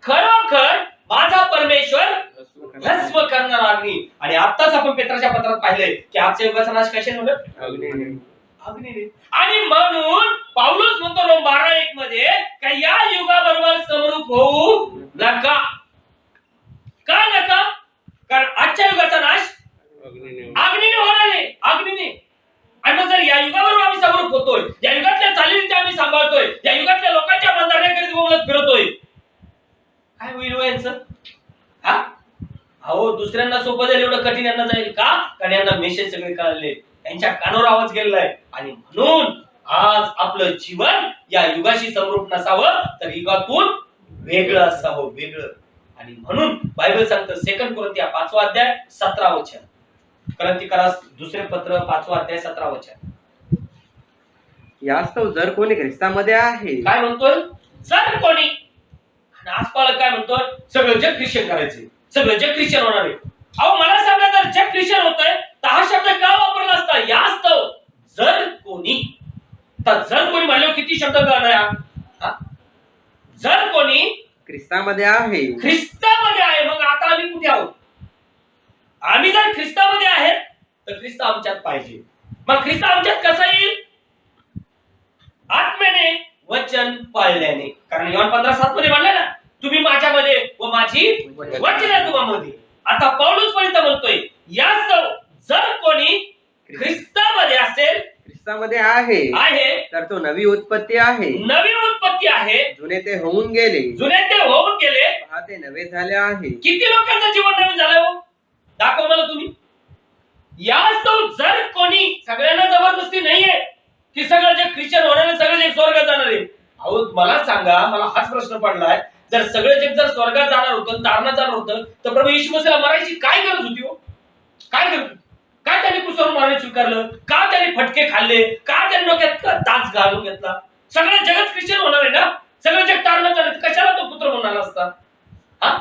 खरोखर माझा परमेश्वर भस्म करणार अग्नी. आणि आताच आपण पेत्राच्या पत्रात पाहिलंय की आजच्या युगाचा नाश कशाने होणार, अग्नीने. आणि म्हणून पाऊलच म्हणतो रोम 12:1 मध्ये की या युगाबरोबर समरूप होऊ नका. का नका? कारण आजच्या युगाचा नाश अग्नीने होणार आहे, अग्नीने. आणि मग जर या युगाबरोबर आम्ही समरूप होतोय, या युगातल्या चालीरीती आम्ही सांभाळतोय, या युगातल्या लोकांच्या मंदारण्याकरिता बोलत फिरतोय, काय होईल हो यांचं? हा, अहो दुसऱ्यांना सोपं जाईल एवढं कठीण यांना जाईल का? कारण यांना मेसेज सगळे कळले, यांच्या कानावर आवाज गेलेलाय. आणि म्हणून आज आपलं जीवन या युगाशी समरूप नसावं तर युगातून वेगळं असावं, वेगळं. आणि म्हणून बायबल सांगतं 2 कोरिंथिया 5 अध्याय 17 वचन, क्रांतिकारास दुसरे पत्र 5 अध्याय 17 वचन. यास्तव जर कोणी ख्रिस्तामध्ये आहे, काय म्हणतोय? जर कोणी. आणि आज पालक काय म्हणतोय? सगळं जग ख्रिश्चन करायचे, सगळं जग ख्रिश्चन होणार आहे. अहो मला सांगा, जर जग ख्रिश्चन होतंय तर हा शब्द का वापरला असता? यास्तव जर कोणी. तर जर कोणी म्हणलं किती शब्द कळणार? जर कोणी ख्रिस्तामध्ये आहे, ख्रिस्तामध्ये आहे. मग आता आम्ही कुठे आहोत? आम्ही जर ख्रिस्तामध्ये आहेत तर ख्रिस्त आमच्यात पाहिजे. मग ख्रिस्त आमच्यात कसा येईल? आत्म्याने, वचन पाळल्याने. कारण योहान 15:7 मध्ये म्हणलं ना, तुम्ही माझ्यामध्ये व माझी वचन तुम्हामध्ये. आता पौलुस पर्यंत म्हणतोय यास्तव जर कोणी ख्रिस्तामध्ये असेल, ख्रिस्तामध्ये आहे तर तो नवी उत्पत्ती आहे, नवी उत्पत्ती आहे. जुने ते होऊन गेले, जुने ते होऊन गेले, पहा ते नवे झाले आहे. किती लोकांचं जीवन नवीन झालंय हो? दाखव मला तुम्ही. यास्तव जर कोणी, सगळ्यांना जबरदस्ती नाहीये की सगळं जे ख्रिश्चन होणार आहे, सगळं जे स्वर्गात जाणार आहे. अहो मला सांगा, मला हाच प्रश्न पडलाय, जर सगळं जग जर स्वर्गात जाणार होतं, तारणात जाणार होतं, तर प्रभू येशू मसीहला मरायची काय गरज होती हो? काय गरज होती? काय त्यांनी कुसरून मारणे स्वीकारलं? का त्यांनी फटके खाल्ले? का त्यांनी डोक्यात दास घालून घेतला? सगळं जगत ख्रिश्चन होणार आहे ना, सगळं जग तारणात जाणार, कशाला तो पुत्र म्हणाला असता? हा,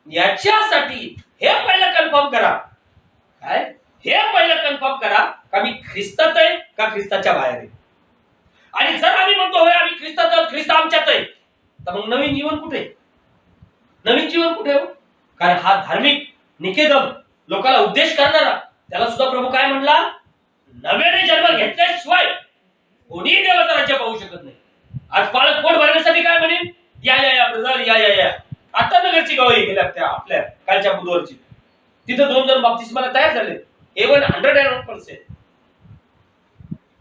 याच्यासाठी हे पहिलं कन्फर्म करा. काय? हे पहिलं कन्फर्म करा का मी ख्रिस्तात आहे का ख्रिस्ताच्या बाहेर आहे. आणि जर आम्ही म्हणतो होय आम्ही ख्रिस्तात आहोत, ख्रिस्त आमच्यात आहे, तर मग नवीन जीवन कुठे? नवीन जीवन कुठे हो? कारण हा धार्मिक निकेदम लोकांना उद्देश करणारा, त्याला सुद्धा प्रभू काय म्हणला? नव्याने जन्म घेतल्याशिवाय कोणीही देवाचं राज्य पाहू शकत नाही. आज बालक पोट भरण्यासाठी काय म्हणेल? या या या ब्रदर, या या या. आता नगरची गवाही गेल्या त्या आपल्या कालच्या बुधवारची, तिथं 2 जण बाप्तिस्माला तयार झाले. एवन 101%.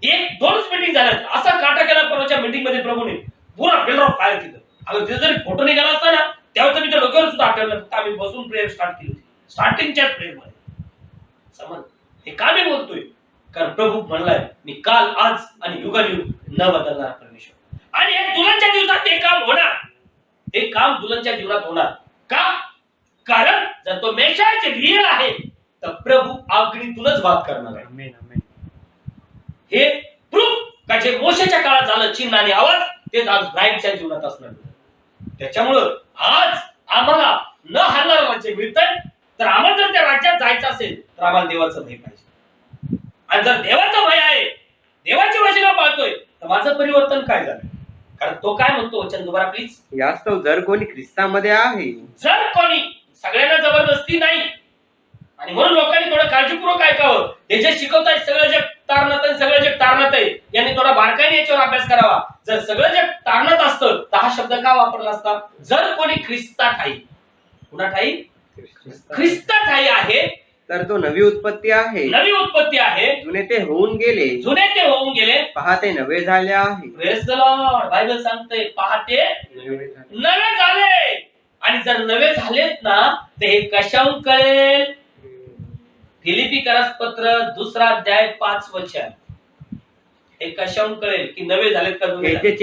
1-2च मीटिंग झाल्यात. असा काटा केला परवाच्या मीटिंग मध्ये प्रभूने, पुरा फिल्ड ऑफ फायर तिथं. अगं तिथं जरी फोटो निघाला असता ना, तेव्हा तर मी त्या डोक्यावर सुद्धा आठवलं. फक्त आम्ही बसून प्रेयर स्टार्ट केली होती, स्टार्टिंगच्याच प्रेयर मध्ये. समज हे का मी बोलतोय? कारण प्रभू म्हणलाय मी काल, आज आणि युगायुग न बदलणार परमेश्वर. आणि हे दुल्हनच्या दिवसात ते काम होणार, ते काम दुल्हनच्या जीवनात होणार. का? कारण जर तो मेशाचे रिअल आहे तर प्रभू अग्नीतूनच बात करणार आहे. आमेन, आमेन. हे प्रूफ का जे मोशेच्या काळात झालं चिन्ह आणि आवाज, तेच आज ब्राईडच्या जीवनात असणार. त्याच्यामुळं आज आम्हाला न हलणारं राज्य मिळतंय, तर आम्हाला जर त्या राज्यात जायचं असेल तर आम्हाला देवाचं भय पाहिजे. आणि जर देवाचं भय आहे, देवाची वचनं पाळतोय, तर माझं परिवर्तन काय झालं? कारण तो काय म्हणतो वचन दुबारा प्लीज. यास्तव जर कोणी ख्रिस्तामध्ये आहे, जर कोणी, सगळ्यांना जबरदस्ती नाही. आणि म्हणून लोकांनी थोडं काळजीपूर्वक ऐकावं. हे जे शिकवतायत सगळं जग तारणात आहे, सगळं जग तारणात आहे, यांनी थोडा बारकाईने याच्यावर अभ्यास करावा. जर सगळं जग तारणात असतं तर हा शब्द का वापरला असता? जर कोणी ख्रिस्तात आहे, पुन्हा ठाई, ख्रिस्तात आहे तर तो नवी उत्पत्ती आहे, नवी उत्पत्ती आहे. जुने ते होऊन गेले, जुने ते होऊन गेले, पहा ते नवे झाले आहे. Praise the Lord. बायबल सांगते पहाते नवे झाले. आणि जर नवे झालेत ना, ते हे कशाहून कळेल? फिलिपिकरास पत्र 2 अध्याय 5 वचन. हे कशाहून कळेल की नवे झालेत का जुने हे जे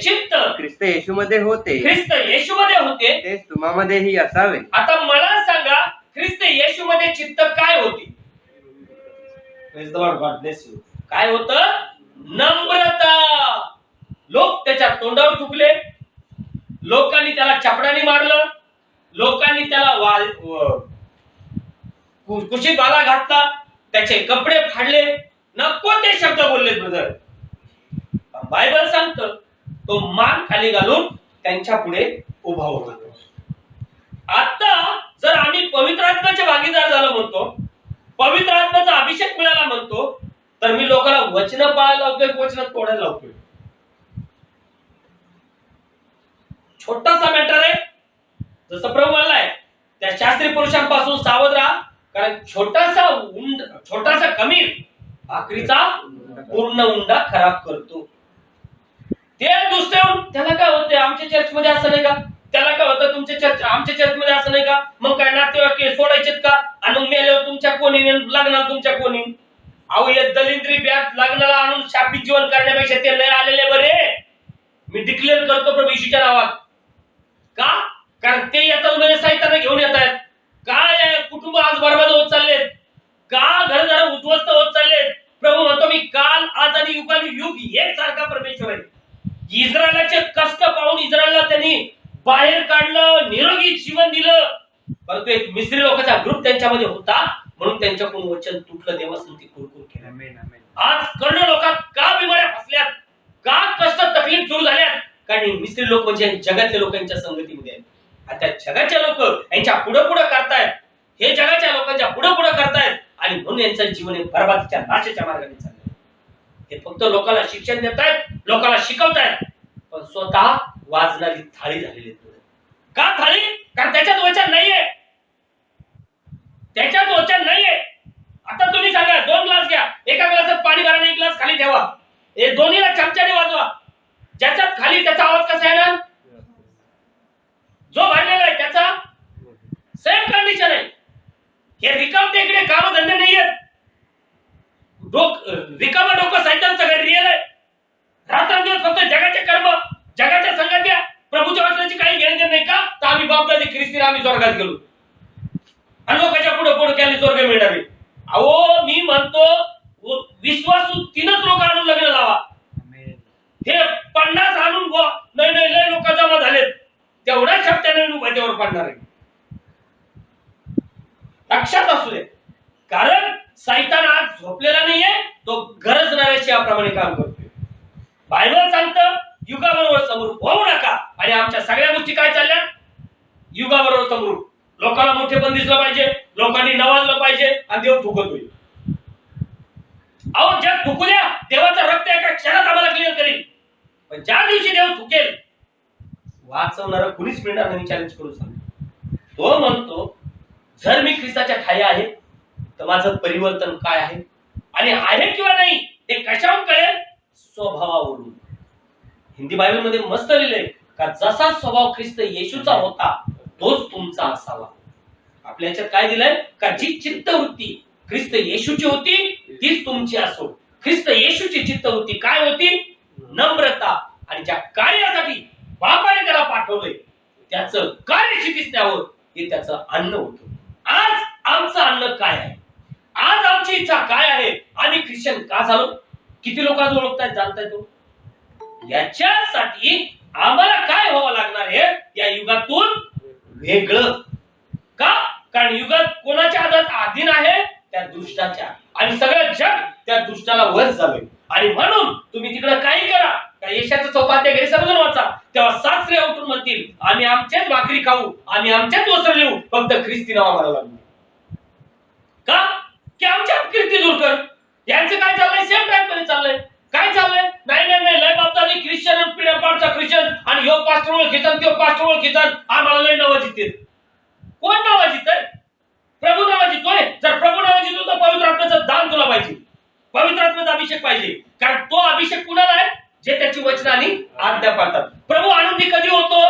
चित्त ख्रिस्त येशूमध्ये होते, ख्रिस्त येशूमध्ये होते, तेच तुम्हामध्येही असावे. आता मला सांगा, ख्रिस्त येशूमध्ये चित्त काय होती? Praise the Lord, God bless you. काय होतं? नम्रता. लोक त्याच्या तोंडावर थुकले, लोकांनी त्याला चपडाने मारलं, लोकांनी त्याला कुशीत वाला घातला, त्याचे कपडे फाडले, नको ते शब्द बोलले ब्रदर. बायबल सांगतं तो मान खाली घालून त्यांच्या पुढे उभा होता. आता जर आम्ही पवित्र आत्म्याचे भागीदार झालो म्हणतो, पवित्र आत्म्याचा अभिषेक मिळाला म्हणतो, तर मी लोकांना वचन पाळायला लावतोय, वचन तोडायला लावतोय. छोटासा मॅटर आहे. जसं प्रभू म्हणलाय त्या शास्त्री पुरुषांपासून सावध राहा, कारण छोटासा कमीर भाकरीचा पूर्ण उंडा खराब करतो. ते दुष्ट येऊन त्याला काय होते, आमच्या चर्चमध्ये असं नाही का, त्याला काय होतं तुमच्या चर्च, आमच्या चर्चमध्ये असं नाही का, मग काय नातेवाईक सोडायचेत का, आणि मग मेल्यावर तुमच्या कोणी लग्नाला तुमच्या कोणी. अहो हे दलिंद्री बॅग लग्नाला आणून शापित जीवन करण्यापेक्षा ते नाही आलेले बरे. मी डिक्लेअर करतो प्रभू येशूच्या नावात. का? कारण ते येतात म्हणजे साहित्याने घेऊन येत आहेत. काय कुटुंब आज बरबाद होत चाललेत, का घर उद्ध्वस्त होत चाललेत. प्रभू म्हणतो मी काल आज आणि युगानुयुग एक सारखा परमेश्वर आहे. इस्रायलाचे कष्ट पाहून इस्रायलला त्यांनी बाहेर काढलं, निरोगी जीवन दिलं, परंतु एक मिस्री लोकांचा ग्रुप त्यांच्यामध्ये होता म्हणून त्यांच्याकडून वचन तुटलं, देवासंती कुरकुर केलं. आज कर्ण लोकात का बिमाऱ्या फसल्यात, का कष्ट तकलीफ सुरू झाल्यात, कारण मिस्री लोक म्हणजे जगातल्या लोकांच्या संगतीमध्ये आहेत. आता जगाच्या लोक यांच्या पुढे पुढे करतायत, हे जगाच्या लोकांच्या पुढे पुढे करतायत, आणि म्हणून यांचं जीवन बरबादीच्या नाशाच्या मार्गाने चाललंय. हे फक्त लोकांना शिक्षण देतायत, लोकांना शिकवतायत, पण स्वतः वाजणारी थाळी झालेली आहे. का थाळी? कारण त्याच्यात वचन नाहीये, त्याच्यात वचन नाहीये. आता तुम्ही सांगा, 2 ग्लास घ्या, एका ग्लासात पाणी भरा आणि 1 ग्लास खाली ठेवा, हे दोन्हीला चमच्याने वाजवा. ज्याच्यात खाली त्याचा आवाज कसा आहे ना, जो भरलेला आहे त्याचा सेम कंडिशन आहे. हे रिकाम टेकडे काम धंदे नाहीयेत. रिकामा डोकं सायन्स सगळं रिअल आहे. रात्रंदिवस फक्त जगाचे कर्म, जगाच्या संगत्या, प्रभूच्या वचनाची काही घेणं नाही का, तर आम्ही बापदादी ख्रिस्ती आम्ही स्वर्गात गेलो आणि लोकांच्या पुढे पुढे केले स्वर्ग मिळणार आहे. अहो मी म्हणतो विश्वासू 3च लोक आणून लग्न लावा. हे 50 आणून नाही नाही लय लोक जमा झालेत, तेवढ्या शब्दाने उभ्यावर पडणार आहे. लक्षात असू दे, कारण सैतान आज झोपलेला नाहीये, तो गरजणाऱ्याशी याप्रमाणे काम करतोय. बायबल सांगतं युगाबरोबर समरूप होऊ नका, आणि आमच्या सगळ्या गोष्टी काय चालल्या, युगाबरोबर समरूप. लोकांना मोठे पण दिसलं पाहिजे, लोकांनी नवाजलं पाहिजे, आणि देव थुकतोय. अहो जग थुकू द्या, देवाचं रक्त एका क्षणात आम्हाला क्लिअर करेल. पण ज्या दिवशी देव थुकेल, वाचवणारा कुणीच मिळणार नाही. चॅलेंज करून सांगतो. तो म्हणतो जर मी ख्रिस्ताच्या ठाई आहे तर माझं परिवर्तन काय आहे, आणि आहे किंवा नाही ते कशावरून कळेल, स्वभावावरून. हिंदी बायबल मध्ये मस्त लिहिलंय का जसा स्वभाव ख्रिस्त येशूचा होता तोच तुमचा असावा. आपल्या याच्यात काय दिलंय का जी चित्तवृत्ती ख्रिस्त येशूची होती तीच तुमची असो. ख्रिस्त येशूची चित्तवृत्ती काय होती, नम्रता, आणि ज्या कार्यासाठी बापाने त्याला पाठवलंय त्याचं कार्य शिकीस द्यावं, हे त्याचं अन्न होतं. आज आमचं अन्न काय आहे, आज आमची इच्छा काय आहे, आम्ही ख्रिश्चन का झालो, किती लोक ओळखतायत जाणताय तो. याच्यासाठी आम्हाला काय व्हावं लागणार आहे, या युगातून वेगळं. का? कारण युगात कोणाच्या अधीन आहे, त्या दुष्टाच्या, आणि सगळं जग त्या दुष्टाला वश झालंय. आणि म्हणून तुम्ही तिकडे काही करा, त्या यशाचं 4 घरी समजून वाचा, तेव्हा सासरे उठून म्हणतील आम्ही आमच्याच भाकरी खाऊ, आम्ही आमच्याच वस्त्र लिहू, फक्त ख्रिस्ती नाव आम्हाला लागू. का? की आमच्या कीर्ती दूर कर. यांचं काय चाललंय, सेम टाइप मध्ये चाललंय. काय चाललंय, नाही नाही नाही लय बापदादी ख्रिश्चन पिढ्या पाडचा ख्रिश्चन, आणि ह्यो पास्टर ओळखीचा त्यो पास्टर ओळखीचा, आम्हाला लय नावाजिते. कोण नावाजितय? प्रभू नावाजितोय. जर प्रभू नावाजितो तर पवित्र आत्म्याचं दान तुला पाहिजे, पवित्र आत्म्याचा अभिषेक पाहिजे. कारण तो अभिषेक कुणाला आहे, जे त्याची वचन आणि आज्ञा पाळतात. प्रभू आनंदी कधी होतो,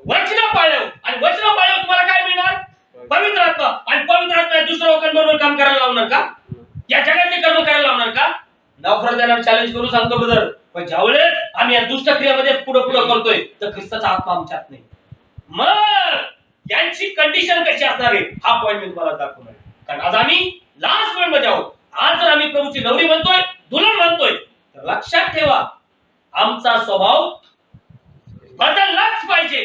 वचन पाळल्यावर. आणि वचन पाळल्यावर तुम्हाला काय मिळणार, पवित्र आत्मा. आणि पवित्र आत्मा दुसऱ्या लोकांबरोबर काम करायला लावणार का, या जगातले कर्म करायला लावणार का? नफरत देणार, चॅलेंज करून सांगतो ब्रदर. पण ज्यावेळेस आम्ही या दुष्ट क्रियामध्ये पुढे पुढे करतोय तर ख्रिस्ताचा आत्मा आमच्यात नाही. मग यांची कंडिशन कशी असणार आहे, हा पॉइंट मी तुम्हाला दाखवणार. कारण आज आम्ही लास्ट पॉइंट मध्ये आहोत. आज जर आम्ही प्रभूची नवरी म्हणतोय, दुल्हन म्हणतोय, तर लक्षात ठेवा आमचा स्वभाव बदललाच पाहिजे.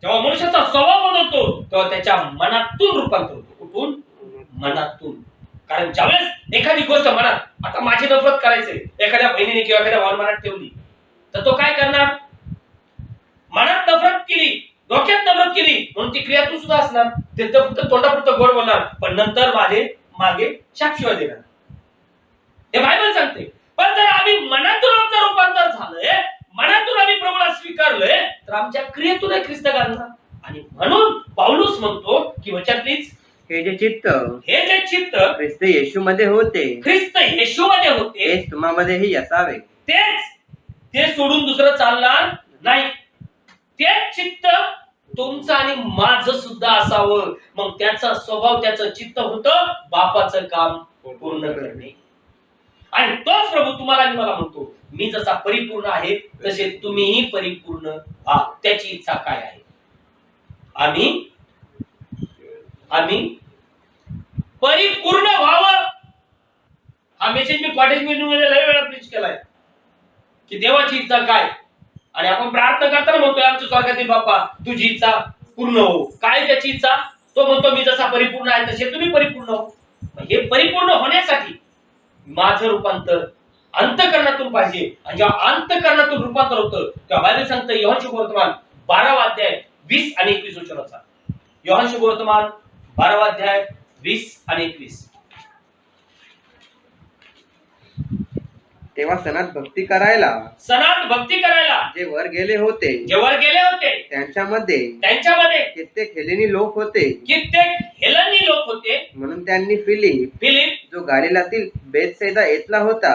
जेव्हा मनुष्याचा स्वभाव बदलतो तेव्हा त्याच्या मनातून रूपांतर होतो. कुठून? मनातून. कारण ज्यावेळेस एखादी गोष्ट मनात आता माझी नफरत करायचंय एखाद्या बहिणीने किंवा एखाद्या भावाने मनात ठेवली तर तो काय करणार? मनात नफरत केली, डोक्यात नफरत केली म्हणून ती क्रियातून सुद्धा असणार. ते तर फक्त तोंडापुरतं गोड बोलणार पण नंतर माझे मागे शापशिवाय देणार. हे बायबल सांगते. पण जर आम्ही मनातून आमचं रूपांतर झालंय, मनातून आम्ही प्रभूला स्वीकारलंय तर आमच्या क्रियेतून ख्रिस्त घालणार. आणि म्हणून पाऊलुस म्हणतो की वचनातलीच हे जे चित्त ख्रिस्त येशू मध्ये होते ख्रिस्त येशूमध्ये होते तेच तुम्हामध्येही असावे. तेच ते सोडून दुसरं चालणार नाही. तेच चित्त तुमचं आणि माझं सुद्धा असावं. मग त्याचा स्वभाव त्याचं चित्त होतं बापाचं काम पूर्ण करणे. आणि तोच प्रभू तुम्हाला आणि मला म्हणतो मी जसा परिपूर्ण आहे तसे तुम्हीही परिपूर्ण व्हा. त्याची इच्छा काय आहे? आम्ही परिपूर्ण व्हावं. हा मेसेज मी कॉटेज मीटिंग मध्ये लय वेळा प्रीच केलाय की देवाची इच्छा काय. आणि आपण प्रार्थना करताना म्हणतोय आमच्या स्वर्गातील बाप्पा तुझी इच्छा पूर्ण हो. काय त्याची इच्छा? तो म्हणतो मी जसा परिपूर्ण आहे तसे तुम्ही परिपूर्ण हो. हे परिपूर्ण होण्यासाठी माझं रूपांतर अंतःकरणातून पाहिजे. आणि जेव्हा अंतःकरणातून रूपांतर होतं तेव्हा बायबल सांगतं योहान शुभवर्तमान 12वा अध्याय 20 आणि 21 वचनाचा. योहान शुभवर्तमान 12वा अध्याय 20 आणि 21. तेव्हा सणात भक्ती करायला जे वर गेले होते त्यांच्यामध्ये कित्येक हेलेनी लोक होते. म्हणून त्यांनी फिलिप जो गालिलातील बेतसैदा येतला होता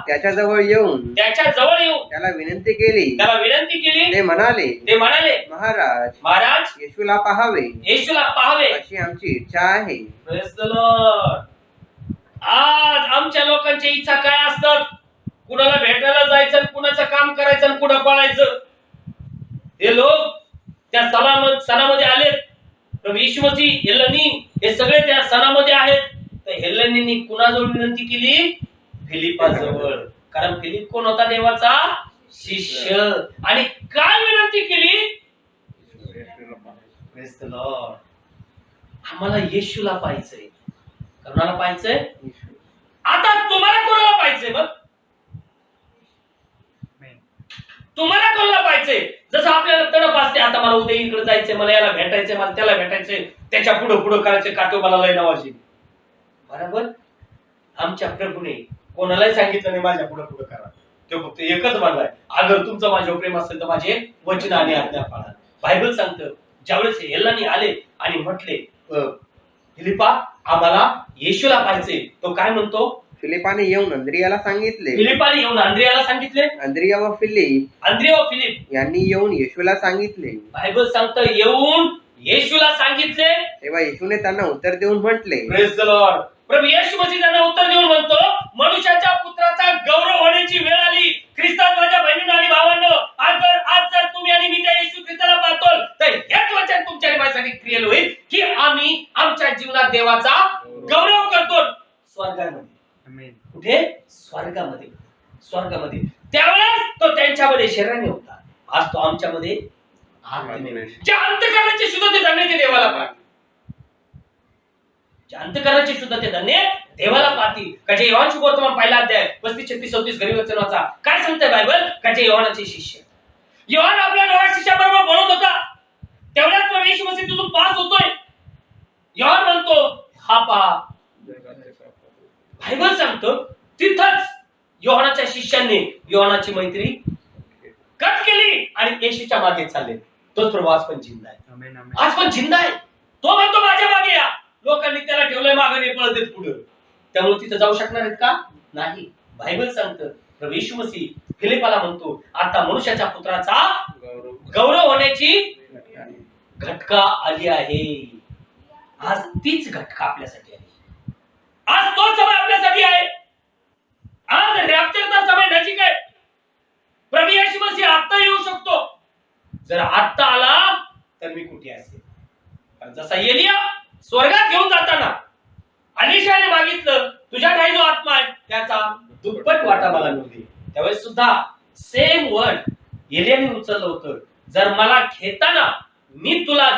त्याच्याजवळ येऊन त्याला विनंती केली. ते म्हणाले महाराज येशूला पाहावे अशी आमची इच्छा आहे. Praise the Lord. आज आमच्या लोकांची इच्छा काय असतात? कुणाला भेटायला जायचं, कुणाचं काम करायचं, कुठं पळायचं. हे लोक त्या सणामध्ये आलेत. प्रभू येशू मसीह हेलनी हे सगळे त्या सणामध्ये आहेत. तर हेलनींनी कुणाजवळ विनंती केली? फिलिपाजवळ. कारण फिलिप कोण होता? देवाचा शिष्य. आणि काय विनंती केली? Praise the Lord. आम्हाला येशूला पाहायचंय. कोणाला पाहायचंय? आता तुम्हाला कोणाला पाहायचंय? मग तुम्हाला कोणाला पाहायचंय? जसं आपल्याला तडप असते आता मला उद्या इकडे जायचंय, मला याला भेटायचंय, मला त्याला भेटायचंय, त्याच्या पुढं करायचंय, काटो मला लय नावाची. बरोबर. आमच्या प्रभूने कोणालाही सांगितलं नाही माझ्या पुढं करा. तो फक्त एकच म्हणलाय अगर तुमचं माझ्यावर प्रेम असेल तर माझे वचन आणि आज्ञा पाळा. बायबल सांगतं ज्यावेळेस हेलनी आले आणि म्हटले फिलिपा आम्हाला येशूला पाहायचे, तो काय म्हणतो? फिलिपाने येऊन अंद्रियाला सांगितले. अंद्रिया व फिलिप यांनी येऊन येशूला सांगितले. बायबल सांगतं येऊन येशूला सांगितले. तेव्हा येशूने त्यांना उत्तर देऊन म्हटले. Praise the Lord. प्रभू येशू मसीह त्यांना उत्तर देऊन म्हणतो मनुष्याच्या पुत्राचा गौरव होण्याची वेळ आली. ख्रिस्तात माझ्या बहिणींनो आणि भावांनो, आज जर तुम्ही आणि मी त्या येशू ख्रिस्ताला पाहतो तर हेच वचन तुमच्या आणि माझ्यासाठी क्रिएल होईल की आम्ही आमच्या जीवनात देवाचा गौरव करतो. स्वर्गामध्ये. कुठे? स्वर्गामध्ये. त्यावेळेस तो त्यांच्यामध्ये शरीराने होता. आज तो आमच्यामध्ये ज्या अंतःकरणाची शुद्धते धन्य ते देवाला पाहतील. ज्या अंतःकरणाची शुद्धते धन्य देवाला पाहतील. काचे योहान शुभवर्तमान पहिला अध्याय 35-36 गरीब वचन वाचा. काय सांगते बायबल? काचे योहानाचे शिष्य. योहान आपल्या नव्या शिष्याबरोबर बोलत होता. तेवढ्यात प्रभू येशू मसीह तिथून पास होतोय. योहान म्हणतो हा पहा. बायबल सांगतो तिथंच योहानाच्या शिष्यांनी योहानाची मैत्री कट केली आणि येशूच्या मागे चालले. तोच प्रभू आज पण जिंदा आहे. आज पण जिंदा आहे. तो म्हणतो माझ्या मागे या. लोकांनी त्याला ठेवलंय मागे, नाही पळत आहेत पुढे. त्यामुळे तिथे जाऊ शकणार आहेत का? नाही. बायबल सांगतं प्रभू येशू मसीह फिलिपाला म्हणतो आता मनुष्याच्या पुत्राचा गौरव होण्याची घटका आली आहे. आज तीच घटका आपल्यासाठी आली. आज तो समय आपल्यासाठी आहे. आज रॅप्चरचा समय नजीक आहे. प्रभू येशू मसीह आता येऊ शकतो. जर आता आला तर मी कुठे असेल? कारण जसा एलिया स्वर्गात घेऊन जाताना अलिशाने मागितलं तुझ्या ठाई जो आत्मा आहे त्याचा दुप्पट वाटा मला मिळू दे. त्यावेळेस सुद्धा सेम वर्ड एलियाने उचललं होतं. जर मला घेताना मी तुला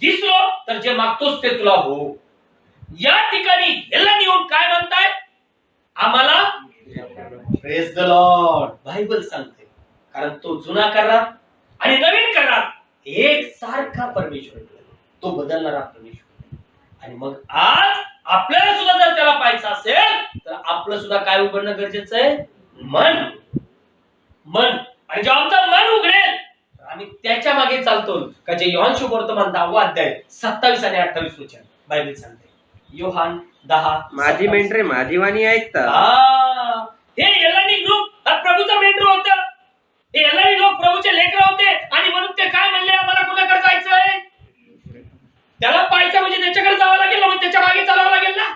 दिसलो तर जे मागतोस ते तुला हो. या ठिकाणी ह्याला निवडून काय म्हणताय आम्हाला? Praise the Lord. बायबल सांगते कारण तो जुना करार आणि नवीन करार एक सारखा परमेश्वर, तो बदलणारा परमेश्वर. आणि मग आज आपल्याला सुद्धा जर त्याला पाहायचं असेल तर आपलं सुद्धा काय उघडणं गरजेचं आहे? मन. मन. आणि जेव्हा आमचं मन उघडेल आम्ही त्याच्या मागे चालतो. का जे योहान शुभवर्तमान 10वा अध्याय 27 आणि 28 वचन बायबल सांगते. योहान 10. माझी मेंढरे माझी वाणी ऐकतात. हे एलानी ग्रुप हा प्रभूचा मेंढर होता. हे एलानी लोक प्रभूचे लेकर होते आणि म्हणून ते काय म्हणले आम्हाला कुणाकडे जायचंय? त्याला पाहायचं म्हणजे त्याच्याकडे जावं लागेल ना, मग त्याच्या मागे चालावं लागेल ना.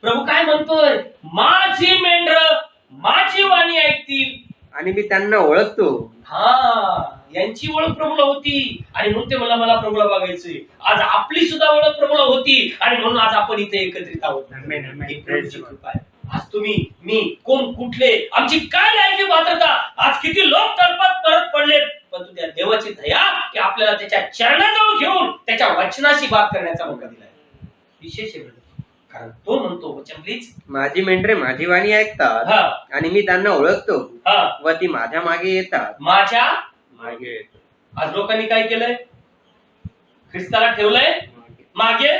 प्रभू काय म्हणतोय? माझी मेंढर माझी वाणी ऐकतील आणि मी त्यांना ओळखतो. हा, यांची ओळख प्रभूला होती आणि म्हणून ते मला प्रभूला बघायचंय. आज आपली सुद्धा ओळख प्रभूला होती आणि म्हणून आज आपण इथे एकत्रित आहोत. ही प्रभूची कृपा आहे. आज तुम्ही मी कोण कुठले आमची काय लायकी पात्रता, आज किती लोक तळपात परत पडलेत, पण त्या देवाची दया की आपल्याला त्याच्या चरणाजवळ घेऊन त्याच्या वचनाशी बात करण्याचा मौका दिलाय. विशेष आहे कारण तो म्हणतो वचन प्लीज माझी मेंढरे माझी वाणी ऐकतात आणि मी त्यांना ओळखतो व ती माझ्या मागे येतात. माझ्या मागे आज लोकांनी काय केलंय? ख्रिस्ताला ठेवलंय मागे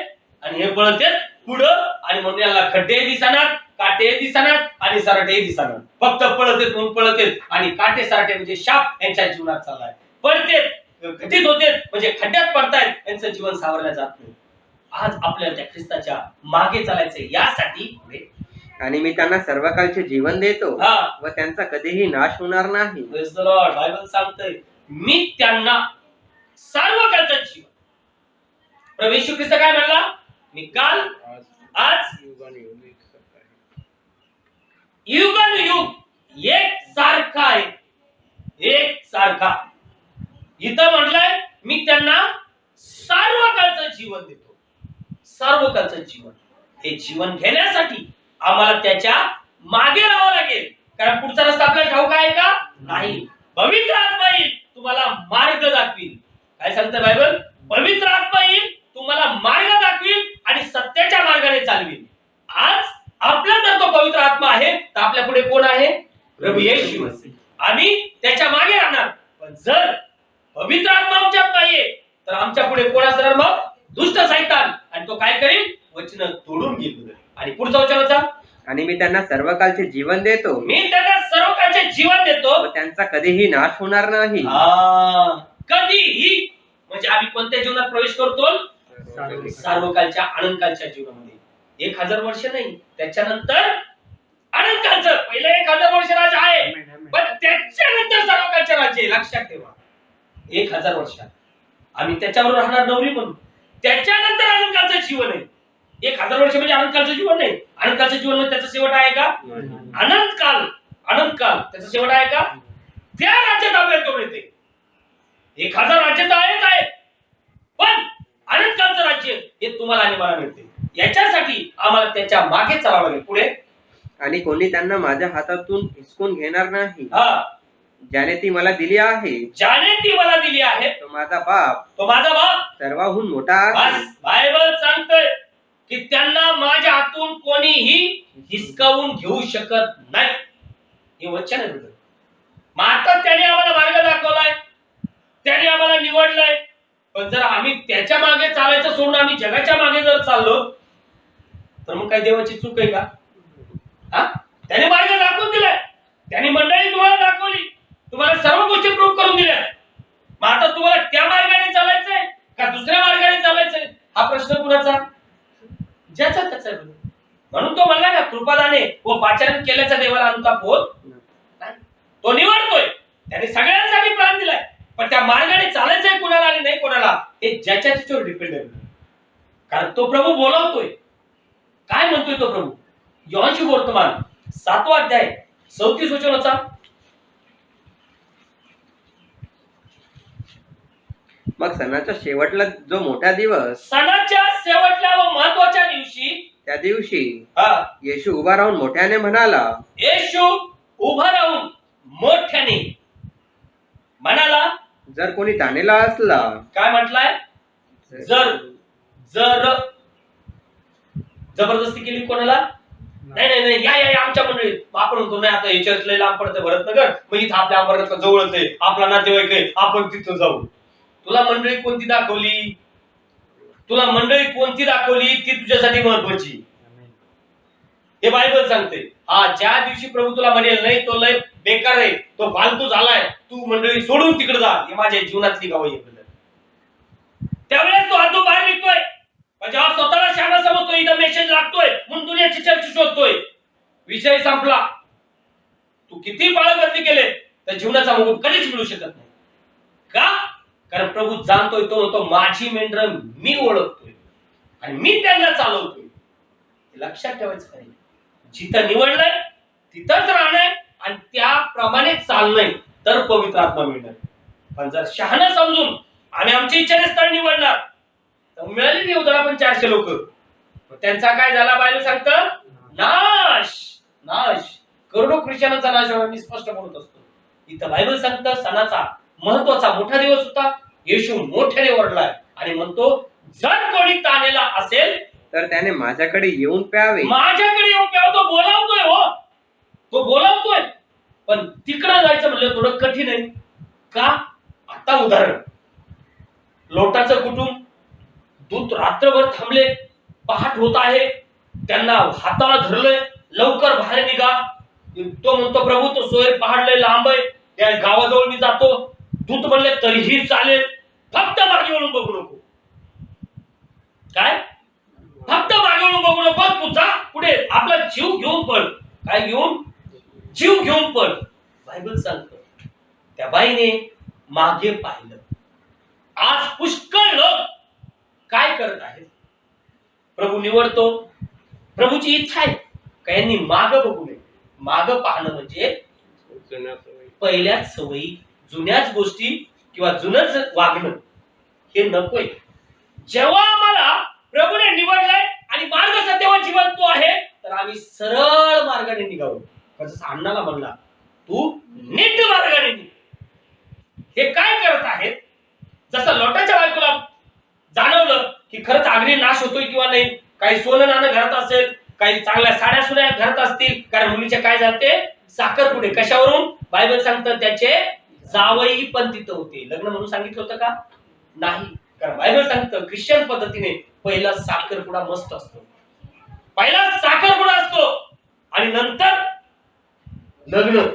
आणि हे पळते पुढं आणि म्हणून याला खड्डे दिसणार, काटे दिसणार आणि सराटे दिसणार. फक्त पळतेत म्हणून पळतेत आणि काटे सराटे म्हणजे शाप यांच्या जीवनात चाललाय. पळतेत घटित होते म्हणजे खड्ड्यात पडतायत, यांचं जीवन सावरलं जात नाही. आज आपल्याला त्या ख्रिस्ताच्या मागे चालायचंय यासाठी आणि मी त्यांना सर्वकाळचे जीवन देतो व त्यांचा कधीही नाश होणार नाही. Praise the Lord. बायबल सांगतंय मी त्यांना सर्वकाळचं जीवन. प्रभू येशू ख्रिस्त काय म्हणला? मी काल आज युगानुयुग एक सारखा आहे, एक सारखा. इथं म्हटलंय मी त्यांना सर्वकाळचं जीवन देतो. सर्वकाळचं जीवन. हे जीवन घेण्यासाठी आम्हाला त्याच्या मागे राहावं लागेल. कारण पुढचा रस्ता आपल्याला ठाऊक आहे का? नाही. पवित्र आत्मा येईल तुम्हाला मार्ग दाखवील. काय सांगतं बायबल? पवित्र आत्मा येईल तुम्हाला मार्ग दाखवील आणि सत्याच्या मार्गाने चालवील. आज आपला जर तो पवित्र आत्मा आहे तर आपल्या पुढे कोण आहे? प्रभू येशू. आम्ही त्याच्या मागे राहणार. पण जर पवित्र आत्मा आमच्यात नाहीये तर आमच्या पुढे कोण असणार? मग दुष्ट शैतान. आणि तो काय करेल? वचन तोडून घेईल. आणि पुढचा वचन होता आणि मी त्यांना सर्वकाळचे जीवन देतो. मी त्यांना सर्वकाळचे जीवन देतो व त्यांचा कधीही नाश होणार नाही. कधीही म्हणजे आम्ही कोणत्या जीवनात प्रवेश करतो? सर्वकाळच्या अनंतकाळच्या जीवनामध्ये. 1000 वर्ष नाही, त्याच्यानंतर अनंतकाळचं. पहिलं 1000 वर्ष राज्य आहे पण त्याच्यानंतर सर्वकाळचं राज्य आहे. लक्षात ठेवा. 1000 वर्षात आम्ही त्याच्यावर राहणार नवरी म्हणून. त्याच्यानंतर अनंतकाळचं जीवन आहे. 1000 वर्ष म्हणजे अनंतकाळचं जीवन नाही. अनंतकाळचं जीवन म्हणजे त्याचा शेवट आहे का? अनंतकाल. अनंतकाल त्याचा शेवट आहे का? त्या राज्यात आपल्याला तो मिळते. 1000 राज्य तर आहेच आहे पण अनंतकाळचं राज्य हे तुम्हाला आणि मला मिळते. याच्यासाठी आम्हाला त्याच्या मागे चालावं लागेल. पुढे आणि कोणी त्यांना माझ्या हातातून हिसकून घेणार नाही. ज्याने ती मला दिली आहे, ज्याने ती मला दिली आहे तो माझा बाप, तो माझा बाप सर्वाहून मोठा आहे. बायबल सांगतोय की त्यांना माझ्या हातून कोणीही हिसकावून घेऊ शकत नाही. हे वचन आहे. मग आता त्याने आम्हाला मार्ग दाखवलाय, त्याने आम्हाला निवडलंय. पण जर आम्ही त्याच्या मागे चालायचं सोडून आम्ही जगाच्या मागे जर चाललो तर मग काय देवाची चूक आहे का? त्याने मार्ग दाखवून दिलाय, त्याने मंडळी तुम्हाला दाखवली, तुम्हाला सर्व गोष्टी प्रूव्ह करून दिल्या. मग आता तुम्हाला त्या मार्गाने चालायचंय का दुसऱ्या मार्गाने चालायचंय हा प्रश्न कुणाचा? ज्याचा त्याचा. म्हणून तो म्हणला ना कृपादाने व पाचारण केल्याचा देवाला अनुताप होत नाही. तो निवडतोय, त्याने सगळ्यांसाठी प्राण दिलाय. पण त्या मार्गाने चालायचंय कुणाला आणि नाही कोणाला हे ज्याच्या त्याच्यावर डिपेंड आहे. कारण तो प्रभू बोलावतोय. काय म्हणतोय तो प्रभू? योहान शुभवर्तमान 7वा अध्याय 34 वचनाचा. मग सणाच्या शेवटला जो मोठा दिवस, सणाच्या शेवटल्या व महत्वाच्या दिवशी, त्या दिवशी येशू उभा राहून मोठ्याने म्हणाला. येशू उभा राहून मोठ्याने म्हणाला. जर कोणी ताणलेला असला, काय म्हटलाय? जर जर जबरदस्ती केली कोणाला? नाही नाही नाही, या या या आमच्या मंडळीत. आपण म्हणतो नाही आता हे चर्च लय लांब पडते भरतनगर, मग इथं आपल्या अंबरनाथला जवळच आहे, आपला नातेवाईक आहे, आपण तिथं जाऊ. तुला मंडळी कोणती दाखवली? तुला मंडळी कोणती दाखवली ती तुझ्यासाठी महत्वाची. हे बायबल सांगते. हा, ज्या दिवशी प्रभू तुला म्हणेल नाही तो लय बेकार आहे, तो फालतू झालाय, तू मंडळी सोडून तिकडे जा, हे माझ्या जीवनातली गाव आहे, त्यावेळेस तो हातून बाहेर निघतोय. जेव्हा स्वतःला शहाणा समजतो, इथं मेसेज लागतोय म्हणून दुनियाची चर्चा शोधतोय. विषय संपला. तू किती बाळगती केले तर जीवनाचा मुकुट कधीच मिळू शकत नाही. का? कारण प्रभू जाणतोय, तो म्हणतो माझी मेंढरं मी ओळखतोय आणि मी त्यांना चालवतोय. लक्षात ठेवायचं काही, जिथं निवडलंय तिथंच राहणं आणि त्याप्रमाणे चालणं तर पवित्र आत्मा मिळणार. पण जर शहाणा समजून आम्ही आमच्या इच्छेने स्थळ निवडणार तर मिळाली नाही उद्या पण 400 लोक, त्यांचा काय झाला? बायबल सांगतं नाश. नाश, करोडो ख्रिश्चनांचा नाश होणार. मी स्पष्ट बोलत असतो. इथं बायबल सांगतं सणाचा महत्वाचा मोठा दिवस होता. येशू मोठ्याने ओरडलाय आणि म्हणतो जर कोणी ताणलेला असेल तर त्याने माझ्याकडे येऊन प्यावे. माझ्याकडे येऊन प्यावं. तो बोलावतोय, हो तो बोलावतोय, पण तिकडं जायचं म्हणलं थोडं कठीण आहे. का? आता उदाहरण, लोटाचं कुटुंब, दूत रात्रभर थांबले, पहाट होत आहे, त्यांना हाताला धरलंय, लवकर बाहेर निघा. तो म्हणतो प्रभू तो सोयर पहाड लय लांब आहे, त्या गावाजवळ मी जातो. दूत म्हणले तरीही चालेल, फक्त मागे वळून बघू नको. काय? फक्त मागे वळून बघू नको, तू जा पुढे, आपला जीव घेऊन पळ. काय घेऊन? जीव घेऊन पळ. बायबल सांगतो त्या बाईने मागे पाहिलं. आज पुष्कळ लोक काय करत आहेत? प्रभू निवडतो, प्रभूची इच्छा आहे का यांनी माग बघू नये. माग पाहणं म्हणजे पहिल्याच सवयी, जुन्याच गोष्टी किंवा जुनच वागणं हे नकोय. जेव्हा आम्हाला प्रभूने निवडलंय आणि मार्ग सत्यावर जीवन तो आहे तर आम्ही सरळ मार्गाने निघावं. जसं अण्णाला म्हणला तू नीट मार्गाने निघ. हे काय करत आहेत? जसं लोटाच्या बायकोला जाणवलं की खरंच आगरी नाश होतोय किंवा नाही, काही सोनं नाणं घरात असेल, काही चांगल्या साड्या सुद्धा घरात असतील, कारण मुलीचे काय झालते साखरपुडे. कशावरून? बायबल सांगतं त्याचे जावई पण तिथं होते. लग्न म्हणून सांगितलं होतं का? नाही, कारण बायबल सांगतं ख्रिश्चन पद्धतीने पहिला साखरपुडा मस्त असतो, पहिला साखरपुडा असतो आणि नंतर लग्न.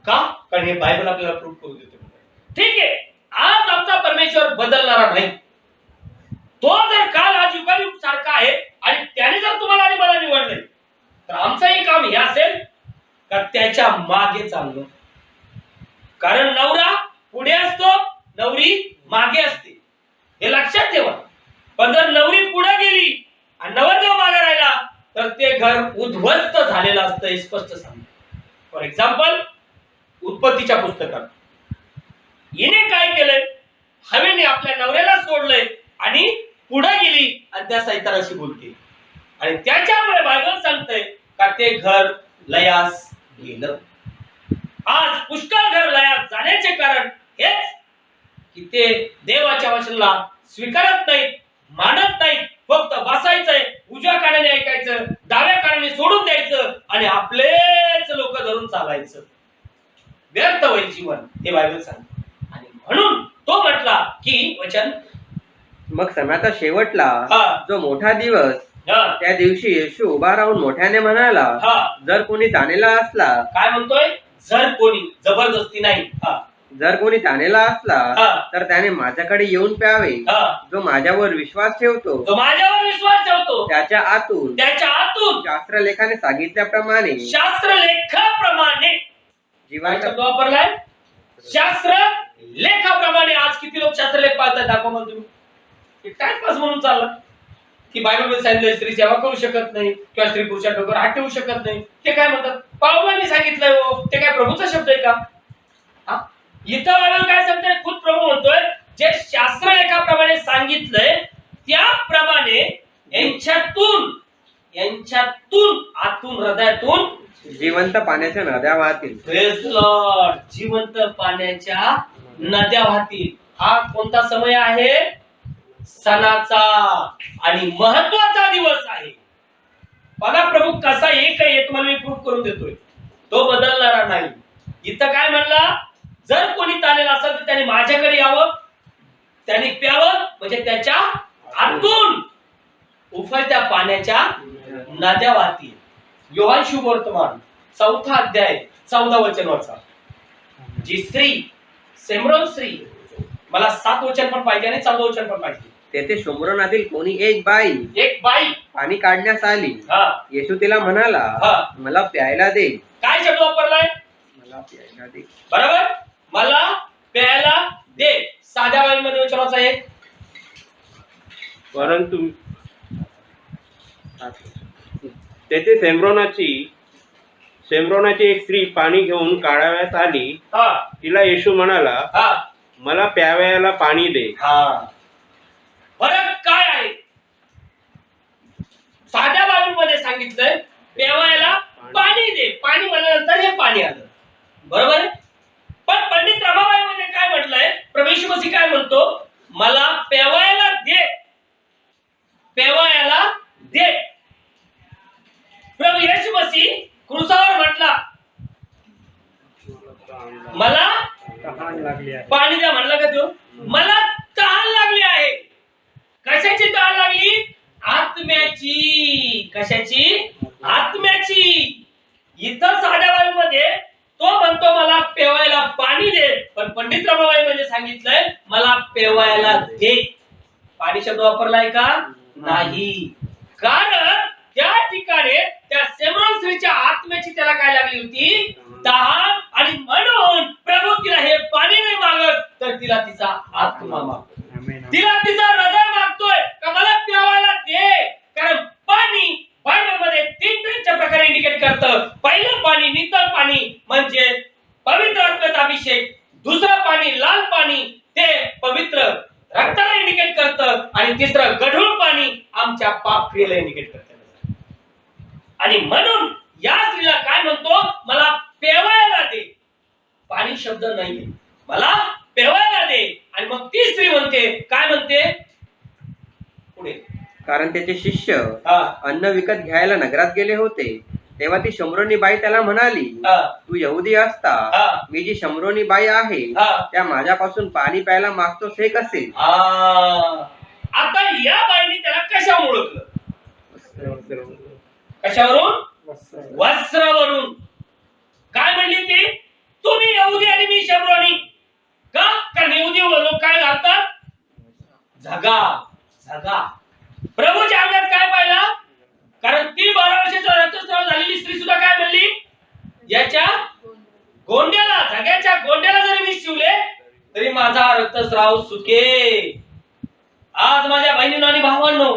का? कारण हे बायबल आपल्याला प्रूव्ह करू देतो. ठीक आहे, आज आमचा परमेश्वर बदलणारा नाही. तो जर काल आज युगायुग सारखा आहे आणि त्याने जर तुम्हाला आणि मला निवडले तर आमचंही काम हे असेल का त्याच्या मागे चालणं. कारण नवरा पुढे असतो, नवरी मागे असते, हे लक्षात ठेवा. पण जर नवरी पुढे गेली आणि नवरदेव मागे राहिला तर ते घर उद्ध्वस्त झालेलं असतं, हे स्पष्ट सांगतो. फॉर एक्झाम्पल, उत्पत्तीच्या पुस्तकात हिने काय केलंय? हवेने आपल्या नवऱ्याला सोडलंय आणि पुढे गेली आणि त्या सैतानाशी बोलते आणि त्याच्यामुळे बायबल सांगतंय का ते घर लयास गेलं. आज पुष्कळ घर लयास जाण्याचे कारण हेच की ते देवाच्या वचनाला स्वीकारत नाहीत, मानत नाहीत. फक्त बसायचंय, उजव्या कानाने ऐकायचं, डाव्या कानाने सोडून द्यायचं आणि आपलेच लोक धरून चालायचं. व्यर्थ होईल जीवन, हे बायबल सांगते. आणि म्हणून तो म्हटला की वचन, मग सणाचा शेवटला जो मोठा दिवस, त्या दिवशी येशू उभा राहून मोठ्याने म्हणाला, जर कोणी ताणलेला असला. काय म्हणतोय? जर कोणी, जबरदस्ती नाही. जर कोणी ताणलेला असला तर त्याने माझ्याकडे येऊन प्यावे. जो माझ्यावर विश्वास ठेवतो, जो माझ्यावर विश्वास ठेवतो, त्याच्या आतून शास्त्रलेखाने सांगितल्याप्रमाणे, शास्त्रलेखाप्रमाणे जीवाचा वापरलाय. शास्त्र लेखाप्रमाणे. आज किती लोक शास्त्रलेख पाळतात दाखवा मला तुम्ही. टाइमपास म्हणून चालला की बायबल सांगितलंय स्त्री सेवा करू शकत नाही किंवा स्त्री पुरुषा डोक्यावर हात ठेवू शकत नाही. ते काय म्हणतात? पावलांनी सांगितलंय. हो, ते काय प्रभूचा शब्द आहे का? इथं बायबल काय सांगतोय? खुद प्रभू म्हणतोय जे शास्त्रलेखाप्रमाणे सांगितलंय त्याप्रमाणे यांच्यातून आतून हृदयातून जिवंत पाण्याच्या नद्या वाहतील. Praise the Lord. जिवंत पाण्याच्या नद्या वाहतील. हा कोणता समय आहे? सणाचा आणि महत्वाचा दिवस आहे. बघा प्रभू कसा एक आहे हे तुम्हाला मी प्रूफ करून देतोय. तो बदलणारा नाही. इथं काय म्हणला, जर कोणी ताणलेला असेल तर त्याने माझ्याकडे यावं, त्याने प्यावं, म्हणजे त्याच्या आतून उफळत्या पाण्याच्या नद्या वाहतील. योहान शुभवर्तमान 4 अध्याय 14 वचन वाचा. जी स्त्री सेमरोन स्त्री, मला 7 वचन पण पाहिजे आणि 14 वचन पण पाहिजे. तेथे शोमरोनातील कोणी एक बाई एक बाई पाणी काढण्यास आली. हा येशू तिला म्हणाला, हा. मला प्यायला दे. काय शब्द वापरलाय? मला प्यायला दे. बरोबर, मला प्यायला दे. साध्या बाईमध्ये विचारायचं आहे. परंतु तेथे सेम्रोनाची एक स्त्री पाणी घेऊन काढाव्यास आली. हा तिला येशू म्हणाला, हा मला प्यावयाला पाणी दे. हा. फरक काय आहे? साध्या बाबीमध्ये सांगितलंय प्यावायला पाणी दे. पाणी म्हणल्यानंतर हे पाणी आलं. बरोबर आहे. पण पंडित रमाबाई मध्ये काय म्हटलंय, प्रभू येशू मसीह काय म्हणतो, मला प्यावायला दे. प्यावायला दे. प्रभू येशू मसीह क्रुसावर म्हटला, मला तहान लागली आहे. पाणी द्या म्हणला का तो? मला तहान लागली आहे. कशाची तहान लागली? आत्म्याची. कशाची? आत्म्याची. इथं साध्या बाईमध्ये तो म्हणतो मला पेवायला पाणी दे, पण पंडित रमाबाई मध्ये सांगितलंय मला पेवायला दे. पाणी शब्द वापरलाय का? नाही. कारण त्या ठिकाणी त्या सेमरोन स्त्रीच्या आत्म्याची त्याला काय लागली होती? तहान. आणि म्हणून प्रभू तिला हे पाणी नाही मागत, तर तिला तिचा आत्मा मागतो. आमेन. तिला तिचा हृदय मागतोय का मला प्यावायला दे. कारण पाणी बायबलमध्ये 3 टाईपच्या प्रकारे इंडिकेट करतं. पहिलं पाणी नितळ पाणी म्हणजे पवित्र आत्म्याचा अभिषेक. दुसरं पाणी लाल पाणी ते पवित्र रक्ताला इंडिकेट करतं. आणि तिसरं गढूळ पाणी आमच्या पाप क्रियेला इंडिकेट करतं. आणि म्हणून या स्त्रीला काय म्हणतो, मला पेवायला दे. पाणी शब्द नाहीये, मला पेवायला दे. आणि मग ती स्त्री म्हणते, काय म्हणते पुढे, कारण त्याचे शिष्य हा अन्न विकत घ्यायला नगरात गेले होते. तेव्हा ती शमरोनी बाई त्याला म्हणाली, हा तू यहुदी असता हा मी जी शमरोनी बाई आहे हा त्या माझ्यापासून पाणी प्यायला मागतोस हे कसे? आता या बाईने त्याला कशावर ओळखलं? कशावरून? वस्त्रावरून. काय म्हणली ती? तुम्ही यहुदी आणि मी शमरोनी. का? कारण यहुदी लोक काय घालतात? झगा. झगा. प्रभूच्या अंगात काय पाहिला? कारण ती 12 वर्षाचा रक्तस्राव झालेली स्त्री सुद्धा काय म्हणली, याच्या गोंड्याला, झग्याच्या गोंड्याला जरी मी शिवले तरी माझा रक्तस्राव सुके. आज माझ्या बहिणींनो आणि भावांनो,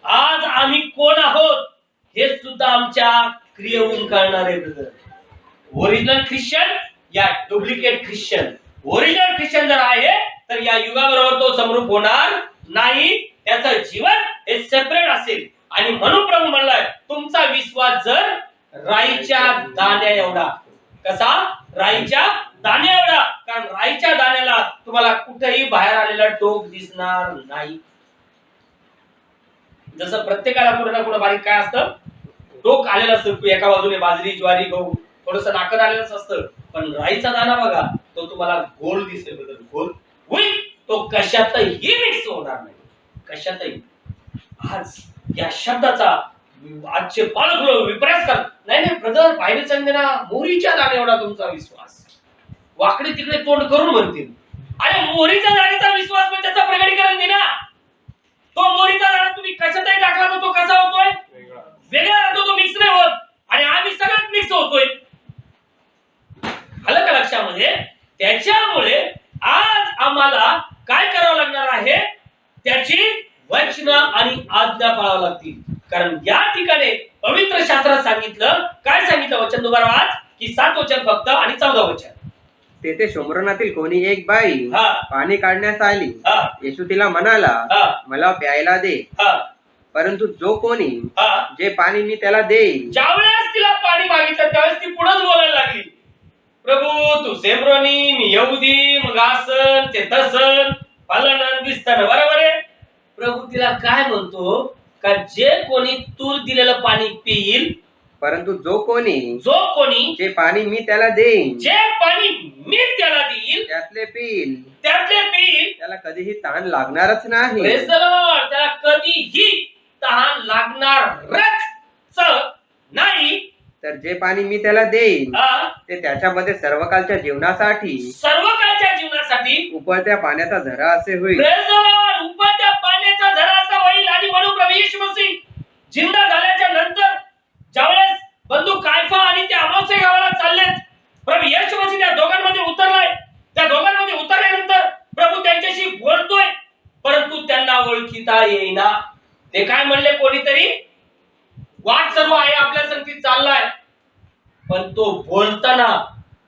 आज आम्ही कोण आहोत हे सुद्धा आमच्या क्रियेवरून कळणार आहे. ब्रदर, ओरिजिनल ख्रिश्चन या डुप्लिकेट ख्रिश्चन. ओरिजिनल ख्रिश्चन जर आहे तर या युगाबरोबर तो समरूप होणार नाही. त्याचं जीवन हे सेपरेट असेल. आणि म्हणून प्रभू म्हणलाय, तुमचा विश्वास जर राईच्या दाण्या एवढा. कसा? राईच्या दाण्या एवढा. कारण राईच्या दाण्याला तुम्हाला कुठेही बाहेर आलेला टोक दिसणार नाही. जसं प्रत्येकाला कुठे ना कुठे बारीक काय असतं, टोक आलेलं असतं. एका बाजूने बाजरी, ज्वारी, गहू थोडस नाकर आलेलंच असतं. पण राईचा दाणा बघा, तो तुम्हाला गोल दिसेल. बदल गोल होईल. तो कशातही मिक्स होणार नाही. कशातही. आज या शब्दाचा आजचे पालक लोक विपर्यास करतात. नाही ब्रदर, बायबल सांगते ना, मोरीच्या दाणे एवढा तुमचा विश्वास. वाकडे तिकडे तोंड करून म्हणतील, अरे मोरीच्या दाण्याचा विश्वास म्हणजे त्याचं प्रगटीकरण दे ना. तो मोरीचा दाणा तुम्ही कशातही टाकला तर तो कसा होतोय? वेगळा राहतो. तो मिक्स नाही होत. आणि आम्ही सगळ्यात मिक्स होतोय. आलं का लक्षामध्ये? त्याच्यामुळे आज आम्हाला काय करावं लागणार आहे, त्याची वचन आणि आज्ञा पाळावं लागतील. कारण या ठिकाणी पवित्र शास्त्रात सांगितलं, काय सांगितलं? वचन दुबारा वाच की 7 वचन फक्त आणि 14 वचन. तेथे शोमरोनातील कोणी एक बाई हा पाणी काढण्यास आली. हा येशू तिला म्हणाला, हा मला प्यायला दे. हा परंतु जो कोणी हा. जे पाणी मी त्याला देईन. ज्यावेळेस तिला पाणी मागितलं त्यावेळेस ती पुढेच बोलायला लागली, प्रभू तू सेब्रोनी, मी यहुदी, मग आसन ते तसन फलन दिसतं. बरोबर आहे. प्रभू तिला काय म्हणतो का जे कोणी तू दिलेलं पाणी पिईल, परंतु जो कोणी जो कोणी जे पाणी मी त्याला देईन जे पाणी मी त्याला देईल त्यातले पिईल त्यातले पिईल, त्याला कधीही ताण लागणारच नाही. Praise the Lord. त्याला कधीही तहान लागणारच नाही. तर जे पाणी मी त्याला देईन हा, ते त्याच्यामध्ये सर्वकालच्या जीवनासाठी सर्व काळच्या जीवनासाठी उकळत्या पाण्याचा झरा असे होईल. Praise the Lord. उकळत्या पाण्याचा झरा असा होईल. आणि म्हणून प्रभू येशू मसीह जिंदा झाल्याच्या नंतर ज्यावेळेस बंधू कायफा आणि त्या अमावस्या गावाला चाललेत, प्रभू येशू मसीह त्या दोघांमध्ये उतरलाय. त्या दोघांमध्ये उतरल्यानंतर प्रभू त्यांच्याशी बोलतोय, परंतु त्यांना ओळखीता येईना. ते काय म्हणले, कोणीतरी वाट सर्व आहे आपल्या संगतीत चाललाय, पण तो बोलताना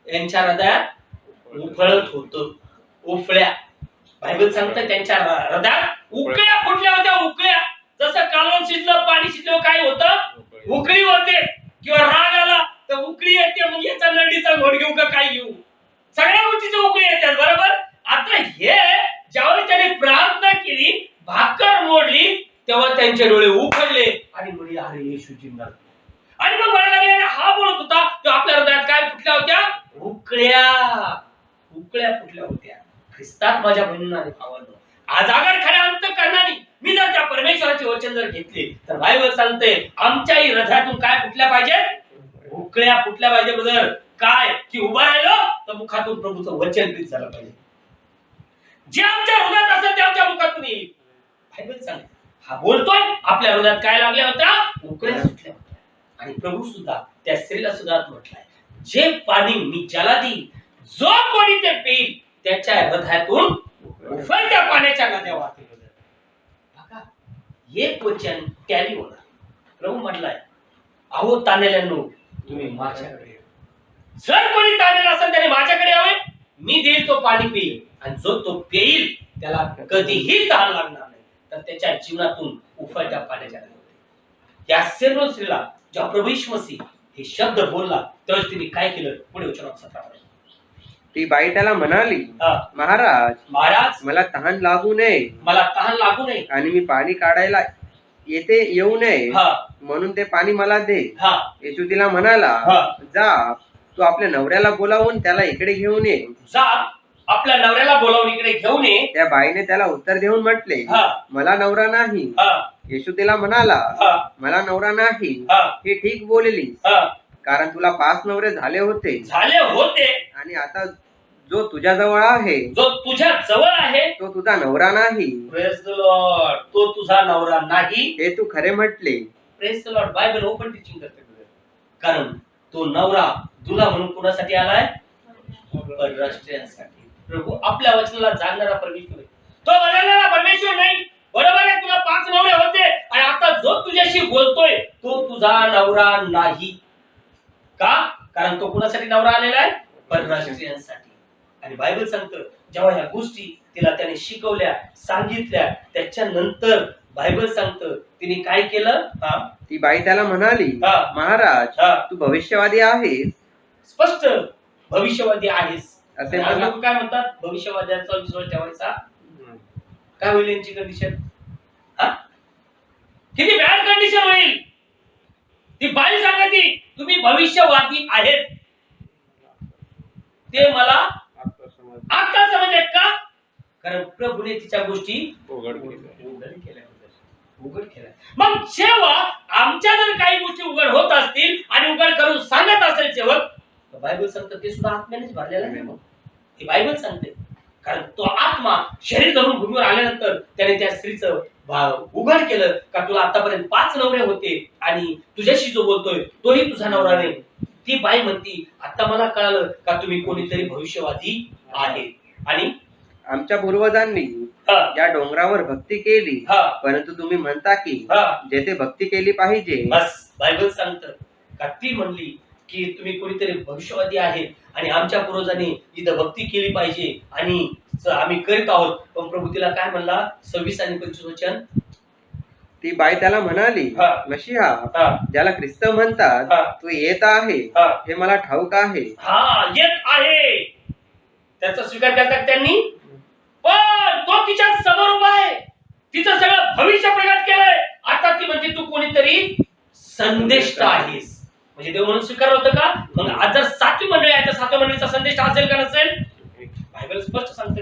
यांच्या हृदयात उफळत होत. उफळ्या, बायबल सांगतं त्यांच्या हृदयात उकळ्या फुटल्या होत्या. उकळ्या, जसं कालवण शिजलं, पाणी शिजलं, काय होतं, उकळी होते. किंवा राग आला तर उकळी येते. मग याचा नंडीचा घोट घेऊ का काय घेऊ, सगळ्या गोष्टीची उकळी येतात, बरोबर. आता हे ज्यावेळी त्याने प्रार्थना केली, भाकर मोडली, तेव्हा त्यांचे डोळे उघडले आणि म्हणजे अरे येशू जिंदा झाला. आणि मग म्हणायला लागले, हा बोलत होता तो आपल्या हृदयात काय फुटल्या होत्या, उकळ्या. उकळ्या फुटल्या होत्या. ख्रिस्तात माझ्या बहिणींना आणि भावांनो, आज अगर खऱ्या अंतःकरणाने मी जर त्या परमेश्वराचे वचन जर घेतले, तर बायबल सांगते आमच्याही हृदयातून काय फुटल्या पाहिजे, उकळ्या फुटल्या पाहिजे. ब्रदर, काय की उभा राहिलो तर मुखातून प्रभूचं वचन प्रीत झालं पाहिजे. जे आमच्या हृदयात असेल ते आमच्या मुखातून येईल. बायबल सांगते हा बोलतोय, आपल्या हृदयात काय लागल्या होत्या, उकळ्या सुटल्या होत्या. आणि प्रभू सुद्धा त्या स्त्रीला सुद्धा म्हटलंय, जे पाणी मी ज्याला देईन, जो कोणी ते पिईल, त्याच्या हृदयातून उफळत्या पाण्याच्या नद्या वाहतील. बघा, एक वचन टॅली होणार. प्रभू म्हटलाय, अहो ताणलेल्यांनो तुम्ही माझ्याकडे या. जर कोणी ताणलेला असेल त्याने माझ्याकडे यावे, मी देईल तो पाणी पिईल. आणि जो तो पिईल त्याला कधीही तहान लागणार नाही, तर त्याच्या जीवनातून उफळत्या पाण्याच्या नद्या वाहतील. या सर्व स्त्रीला जेव्हा प्रभू येशू मसीह हे शब्द बोलला, त्यावेळेस तिने काय केलं, पुढे वचनात 17 मध्ये. ती बाई त्याला म्हणाली, हा, महाराज मला तहान लागू नये मला तहान लागू नये आणि मी पाणी काढायला येथे येऊ नये, हा, म्हणून ते पाणी मला दे. हा, येशू तिला म्हणाला, हा. जा तू आपल्या नवऱ्याला बोलावून त्याला इकडे घेऊन ये. जा आपल्या नवऱ्याला बोलावून इकडे घेऊन ये. त्या बाईने त्याला उत्तर देऊन म्हटले, हा, मला नवरा नाही. हा, येशू तिला म्हणाला, हा, मला नवरा नाही हा, हे ठीक बोलली, हा. कारण तुला 5 नवरे झाले होते झाले होते. आणि आता जो तुझ्या जवळ आहे जो तुझ्या जवळ आहे, तो तुझा नवरा नाही. प्रेज द लॉर्ड, तो तुझा नवरा नाही. हे तू खरे म्हटले. Praise the Lord. Bible open teaching करते, कारण तो नवरा दुला म्हणून कुणासाठी आलाय, परराष्ट्रीयांसाठी. प्रभू आपल्या वचनाला जाणणारा परमेश्वर आहे, तो बदलणारा परमेश्वर नाही. बरोबर आहे, तुला 5 नवरे होते आणि आता जो तुझ्याशी बोलतोय तो तुझा नवरा नाही. का? कारण तो कुणासाठी नवरा आलेला आहे, परराष्ट्रीयांसाठी. आणि बायबल सांगतं जेव्हा ह्या गोष्टी तिला त्याने शिकवल्या, सांगितल्या, त्याच्यानंतर बायबल सांगतं तिने काय केलं. हा, ती बाई त्याला म्हणाली, हा. महाराज हा, तू भविष्यवादी आहेस. स्पष्ट भविष्यवादी आहेस. असे आणि आज म्हणा- लोक काय म्हणतात, भविष्यवाद्यांचा विश्वास ठेवायचा. काय होईल यांची कंडिशन, किती बॅड कंडिशन होईल. ती बाई सांगते तुम्ही भविष्यवादी आहेत, ते मला आता समजले का, कारण प्रभूने तिच्या गोष्टी उघड केल्या. मग जेव्हा आमच्या जर काही गोष्टी उघड होत असतील आणि उघड करून सांगत असेल सेवक, तर बायबल सांगतं ते सुद्धा आत्म्यानेच भरलेलं आहे. मग ती बायबल सांगते, कारण तो आत्मा शरीर धरून भूमीवर आल्यानंतर त्याने त्या स्त्रीचं उघड केलं का तुला आतापर्यंत 5 नवरे होते आणि तुझ्याशी जो बोलतोय तोही तुझा नवरा नाही. ती बाई म्हणती आता मला कळालं का तुम्ही कोणीतरी भविष्यवादी आहे. आणि आमच्या पूर्वजांनी हा, या डोंगरावर भक्ती केली, हा, परंतु तुम्ही म्हणता की हा, जेथे भक्ती केली पाहिजे. बस बायबल सांगतं का ती म्हणली की तुम्ही कोणीतरी भविष्यवादी आहे आणि आमच्या पूर्वजांनी इथं भक्ती केली पाहिजे आणि आम्ही करीत आहोत. पण प्रभू तिला काय म्हणला, 26 आणि 25 वचन. ती बाई त्याला म्हणाली, हा. मशिहा हा, ज्याला ख्रिस्त म्हणतात हा, तो येत आहे हा, हे मला ठाऊक आहे. हा, येत आहे त्याचा स्वीकार करतात त्यांनी, पण तो तिच्या समोर उभा आहे. तिचं सगळं भविष्य प्रगट केलंय. आता ती म्हणते तू कोणीतरी संदेष्ट आहेस. म्हणजे देव म्हणून स्वीकार होतं का? मग आज जर 7वी मंडळी आहे तर 7व्या मंडळीचा संदेश असेल का नसेल? बायबल स्पष्ट सांगते,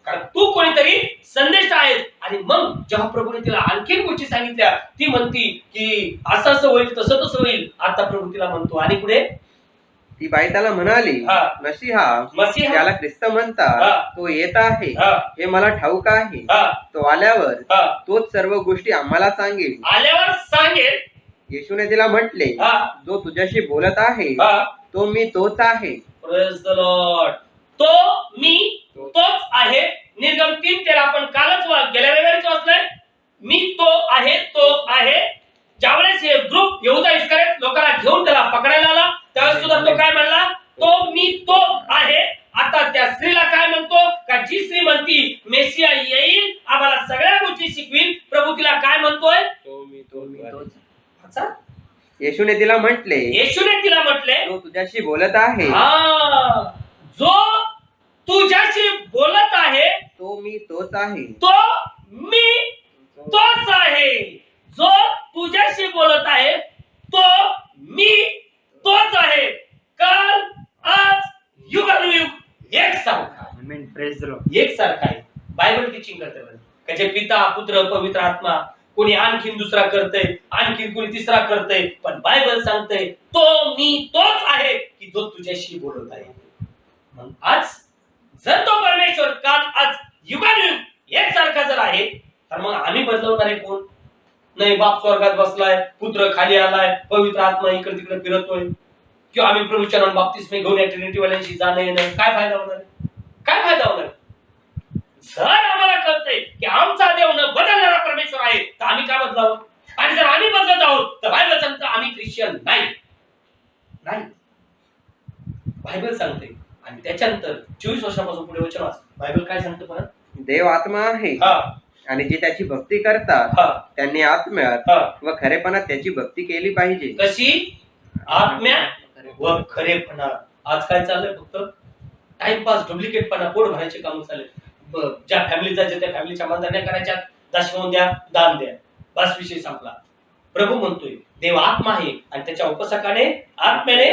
कारण तू कोणीतरी संदेश आहे. आणि मग जेव्हा प्रभूने तिला आणखीन गोष्टी सांगितल्या, ती म्हणती की असं असं होईल, तसं तसं होईल. आता प्रभू तिला म्हणतो आणि पुढे ती बाई त्याला म्हणाली, हा. मसीहा त्याला ख्रिस्त म्हणतात, हा. तो येत आहे, हा. हे मला ठाऊक आहे. हा, तो आल्यावर हा, तोच सर्व गोष्टी आम्हाला सांगेल. आल्यावर सांगेल. येशूने तिला म्हटले, हा, जो तुझ्याशी बोलत आहे हा. तो मी तोच आहे. Praise the Lord. तो मी तोच आहे. निर्गम 3:13 आपण कालच गेल्या रविवारीच वाचलंय. मी तो आहे, तो आहे. ज्यावेळेस हे ग्रुप यहूदा इस्करियोत लोकांना घेऊन त्याला पकडायला आला, त्यावेळेस सुद्धा तो काय म्हणला? तो मी तो आहे. आता त्या स्त्रीला काय म्हणतो? का जी स्त्री म्हणती मेसिया येईल, आम्हाला सगळ्या गोष्टी शिकवील, प्रभू तिला काय म्हणतोय? तो मी तोच. अच्छा? येशूने तिला म्हटले, येशूने तिला म्हटले, जो तुझ्याशी बोलत आहे हा, जो तुझ्याशी बोलत आहे तो मी तोच आहे. तो मी तोच आहे. जो तुझ्याशी बोलत आहे तो मी तोच आहे. काल आज युगानुयुग एकसारखा आमेन. Praise the Lord. एकसारखा आहे. बायबल टीचिंग करते त्याचे पिता पुत्र पवित्र आत्मा. कोणी आणखीन दुसरा करतय, आणखीन कोणी तिसरा करतय, पण बायबल सांगतय तो मी तोच आहे की जो तुझ्याशी बोलत आहे. मग आज जर तो परमेश्वर काल आज युगानुयुग एकसारखा जर आहे, तर मग आम्ही बदलवणारे कोण? नाही, बाप स्वर्गात बसलाय, पुत्र खाली आलाय, पवित्र आत्मा इकडे तिकडे फिरतोय, किंवा आम्ही प्रभूच्या नावाने बाप्तिस्मे घेऊन या ट्रिनिटी वाल्यांशी जाणं येणं, काय फायदा होणार? काय फायदा होणार? जर आम्हाला कळतंय की आमचा देव न बदलणारा परमेश्वर आहे, तर आम्ही काय बदलावं? आणि जर आम्ही बदलत आहोत तर बायबल सांगतं आम्ही ख्रिश्चन नाही. नाही, बायबल सांगते. आणि त्याच्यानंतर 24 वर्षापासून पुढे वचन वाच. बायबल काय सांगतं परत? देव आत्मा आहे हा, आणि जे त्याची भक्ती करतात हा, त्यांनी आत्म्यात हा. व खरेपणात त्याची भक्ती केली पाहिजे. कशी? आत्म्या व खरेपणा. आज काय चाललंय? फक्त टाइमपास, डुप्लिकेटपणा, पोट भरायचे काम चालले. ज्या फॅमिली जायचे त्या फॅमिलीच्या मानधन्या करायच्या, दशमोन द्या, दान द्या, बस विषय संपला. प्रभू म्हणतोय देव आत्मा आहे आणि त्याच्या उपसकाने आत्म्याने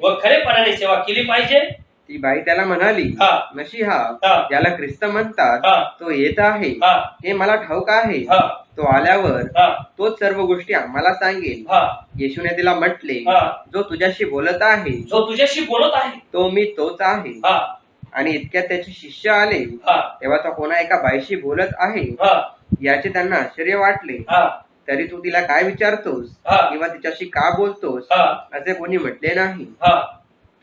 व खरेपणाने सेवा केली पाहिजे. ती बाई त्याला म्हणाली, हा, मसीहा हा, ज्याला ख्रिस्त म्हणतात हा, तो येत आहे, हा, हे मला ठाऊक आहे. हा, तो आल्यावर हा, तोच सर्व गोष्टी आम्हाला सांगेल. हा, येशूने तिला म्हटले, हा. जो तुझ्याशी बोलत आहे जो तुझ्याशी बोलत आहे. तो मी तोच आहे. हा, आणि इतक्यात त्याचे शिष्य आले, हा, तेव्हा तो कोणा एका बाईशी बोलत आहे हा, याचे त्यांना आश्चर्य वाटले. हा, तरी तू तिला काय विचारतोस हा, किंवा तिच्याशी का बोलतोस हा, असे कोणी म्हटले नाही. हा,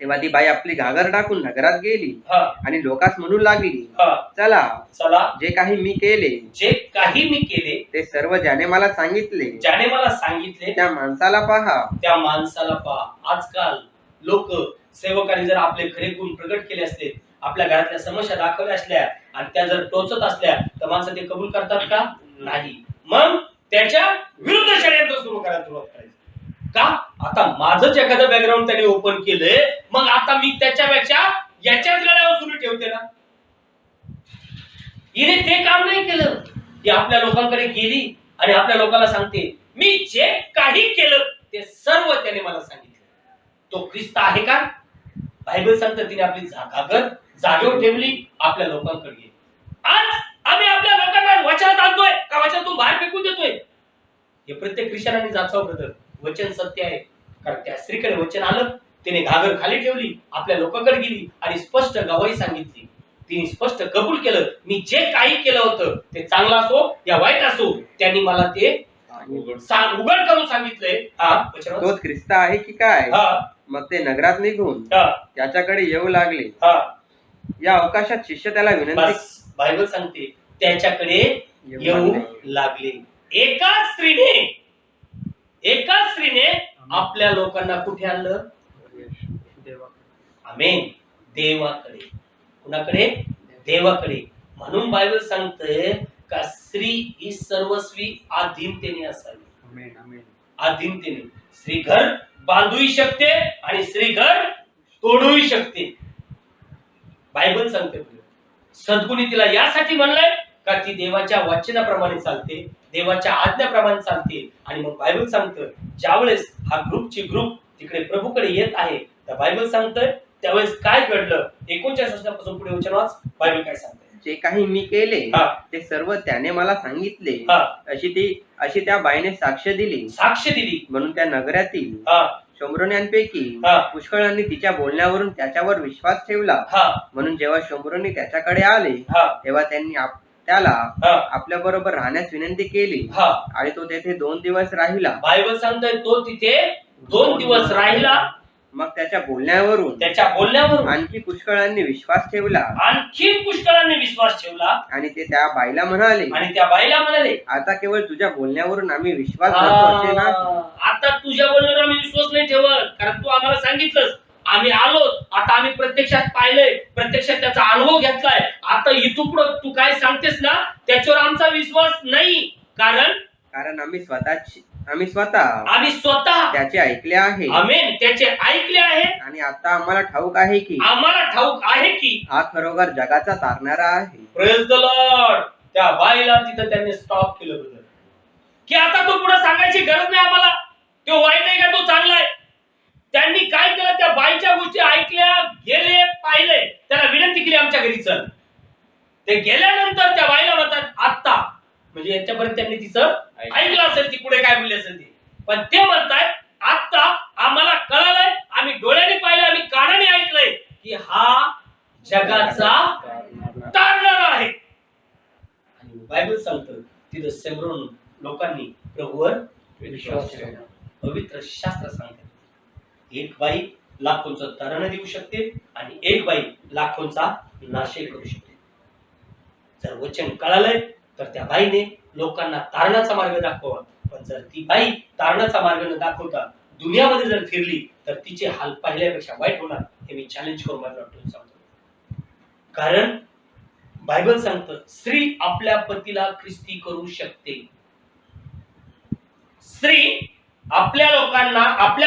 तेव्हा ती बाई आपली घागर टाकून नगरात गेली हा, आणि लोकांस म्हणू लागली, हा. चला, चला, जे काही मी केले जे काही मी केले, ते सर्व ज्याने मला सांगितले ज्याने मला सांगितले, त्या माणसाला पहा. त्या माणसाला पहा. आजकाल लोक सेवकांनी जर आपले खरे गुण प्रगट केले असते, आपल्या घरातल्या समस्या दाखवल्या असल्या आणि त्या जर टोचत असल्या, तर माणसं ते कबूल करतात का? नाही. मग त्याच्या विरुद्ध षडयंत्र सुरू करायला सुरुवात करायची. का? आता माझंच एखादं बॅकग्राऊंड त्यांनी ओपन केलंय, मग आता मी त्याच्यापेक्षा याच्याच लढ्यावर सुरू ठेवते ना. हिने ते काम नाही केलं. ती आपल्या लोकांकडे गेली आणि आपल्या लोकांना सांगते मी जे काही केलं ते सर्व त्याने मला सांगितलं. तो ख्रिस्त आहे का? बायबल सांगतं तिने आपली घागर जागेवर ठेवली, आपल्या लोकांकडे गेली. आज आम्ही आपल्या लोकांना वचनात आणतोय का वचनातून बाहेर फेकून देतोय? हे प्रत्येक ख्रिश्चनांनी जाचाव ब्रदर. वचन सत्य आहे. कारण त्या स्त्रीकडे वचन आलं, तिने घागर खाली ठेवली, आपल्या लोकांकडे गेली आणि स्पष्ट गवाही सांगितली. तिने स्पष्ट कबूल केलं, मी जे काही केलं होतं ते चांगलं असो या वाईट असो, त्यांनी मला ते उघड करून सांगितलंय. तोच ख्रिस्त आहे की काय? हा, मग ते नगरात निघून हा, त्याच्याकडे येऊ लागले. हा. या अवकाशात शिष्य त्याला विनंती बस, बायबल सांगते त्याच्याकडे येऊ लागले. एका स्त्रीने आपल्या लोकांना कुठे आणलं? आमेन. देवाकडे. कुणाकडे? देवाकडे. म्हणून बायबल सांगते का स्त्री ही सर्वस्वी अधीनतेने असावी. आमेन. आमेन. अधीनतेने. स्त्री घर बांधूही शकते आणि स्त्री घर तोडूही शकते. बायबल सांगते सद्गुणी तिला यासाठी म्हणलंय का ती देवाच्या वचनाप्रमाणे चालते, देवाच्या आज्ञाप्रमाणे चालते. आणि मग बायबल सांगतं ज्यावेळेस हा ग्रुप तिकडे प्रभूकडे येत आहे, तर बायबल सांगतंय त्यावेळेस काय घडलं. 39 वर्षापासून पुढे वचन वाच, बायबल काय सांगते. जे काही मी केले हा. ते सर्व त्याने मला सांगितले, हा. अशी त्या बाईने साक्ष दिली. म्हणून त्या नगरातील हा. शंभरोन्यांपैकी हा. पुष्कळांनी तिच्या बोलण्यावरून त्याच्यावर विश्वास ठेवला. हा. म्हणून जेव्हा शंभरोनी त्याच्याकडे आले, हा. तेव्हा त्यांनी त्याला हा. आपल्या बरोबर राहण्यास विनंती केली. हा. आणि तो तेथे 2 दिवस राहिला. बायबल सांगतोय तो तिथे 2 दिवस राहिला. मग त्याच्या बोलण्यावरून आणखी पुष्कळांनी विश्वास ठेवला. आणि ते त्या बाईला म्हणाले, आता केवळ तुझ्या बोलण्यावरून आम्ही विश्वास धरतो असे नाही. आता तुझ्या बोलण्यावर आम्ही विश्वास नाही ठेवत, कारण तू आम्हाला सांगितलंस, आम्ही आलो, आता आम्ही प्रत्यक्षात पाहिलंय, प्रत्यक्षात त्याचा अनुभव घेतलाय. आता इथून पुढे तू काय सांगतेस ना त्याच्यावर आमचा विश्वास नाही, कारण आम्ही स्वतः त्याचे ऐकले आहे. आमेन, त्याचे ऐकले आहे. आणि आता आम्हाला ठाऊक आहे की हा खरोखर जगाचा तारणारा आहे. Praise the Lord. त्या बाईला तिथं त्यांनी स्टॉप केलं होतं की आता तो पुढे सांगायची गरज नाही आम्हाला, तो वाईट आहे का तो चांगला आहे. त्यांनी काय केलं, त्या बाईच्या गोष्टी ऐकल्या, गेले, पाहिले, त्याला विनंती केली आमच्या घरी चल. ते गेल्यानंतर त्या बाईला म्हणतात आत्ता, म्हणजे याच्यापर्यंत त्यांनी तिचं ऐकलं असेल, ती पुढे काय बोलली असेल ती, पण ते म्हणतात आता आम्हाला कळलंय, आम्ही डोळ्याने पाहिलं, आम्ही कानाने ऐकलंय की हा जगाचा तारणारा आहे. आणि बायबल सांगतं तिथं सेमरोन लोकांनी प्रभूवर विश्वास ठेवला. पवित्र शास्त्र सांगते एक बाई लाखोंचा तारण देऊ शकते आणि एक बाई लाखोंचा नाशही करू शकते. जर वचन कळालंय तर त्या बाईने लोकांना तारणाचा मार्ग दाखवा, पण जर ती बाई तारणाचा मार्ग न दाखवता दुनियामध्ये जर फिरली तर तिचे हाल पाहिल्यापेक्षा वाईट होणार, हे मी चॅलेंज करून माझ्या वाटून सांगतो. कारण बायबल सांगतं स्त्री आपल्या पतीला ख्रिस्ती करू शकते. स्त्री आपल्या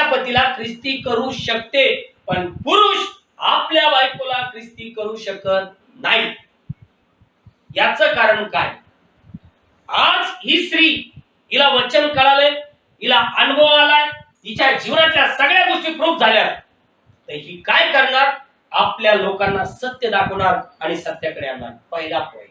पतीला ख्रिस्ती करू शकते, पण पुरुष आपल्या बायकोला ख्रिस्ती करू शकत नाही. याचं कारण काय? आज ही स्त्री, हिला वचन कळालंय, हिला अनुभव आलाय, हिच्या जीवनातल्या सगळ्या गोष्टी प्रूफ झाल्या, तर ही काय करणार? आपल्या लोकांना सत्य दाखवणार आणि सत्याकडे आणणार. पहिला पॉइंट.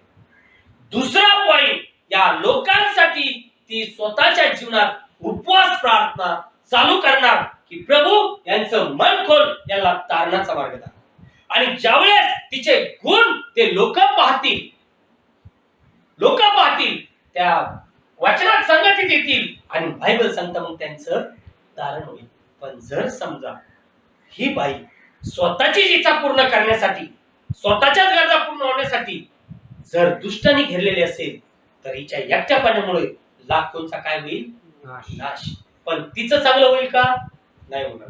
दुसरा पॉइंट, या लोकांसाठी ती स्वतःच्या जीवनात उपवास प्रार्थना चालू करणार की प्रभू यांचं मन खोल, यांना तारणाचा मार्ग दाखव. आणि ज्यावेळेस तिचे गुण ते लोक पाहतील, त्या वचनात संगतीत येतील आणि बायबल सांगता मग त्यांचं तारण होईल. पण जर समजा ही बाई स्वतःची इच्छा पूर्ण करण्यासाठी, स्वतःच्याच गरजा पूर्ण होण्यासाठी जर दुष्टाने घेरलेली असेल, तर हिच्या एकट्यापणामुळे लाखोंचा काय होईल? नाश. पण तिचं चांगलं होईल का? नाही होणार.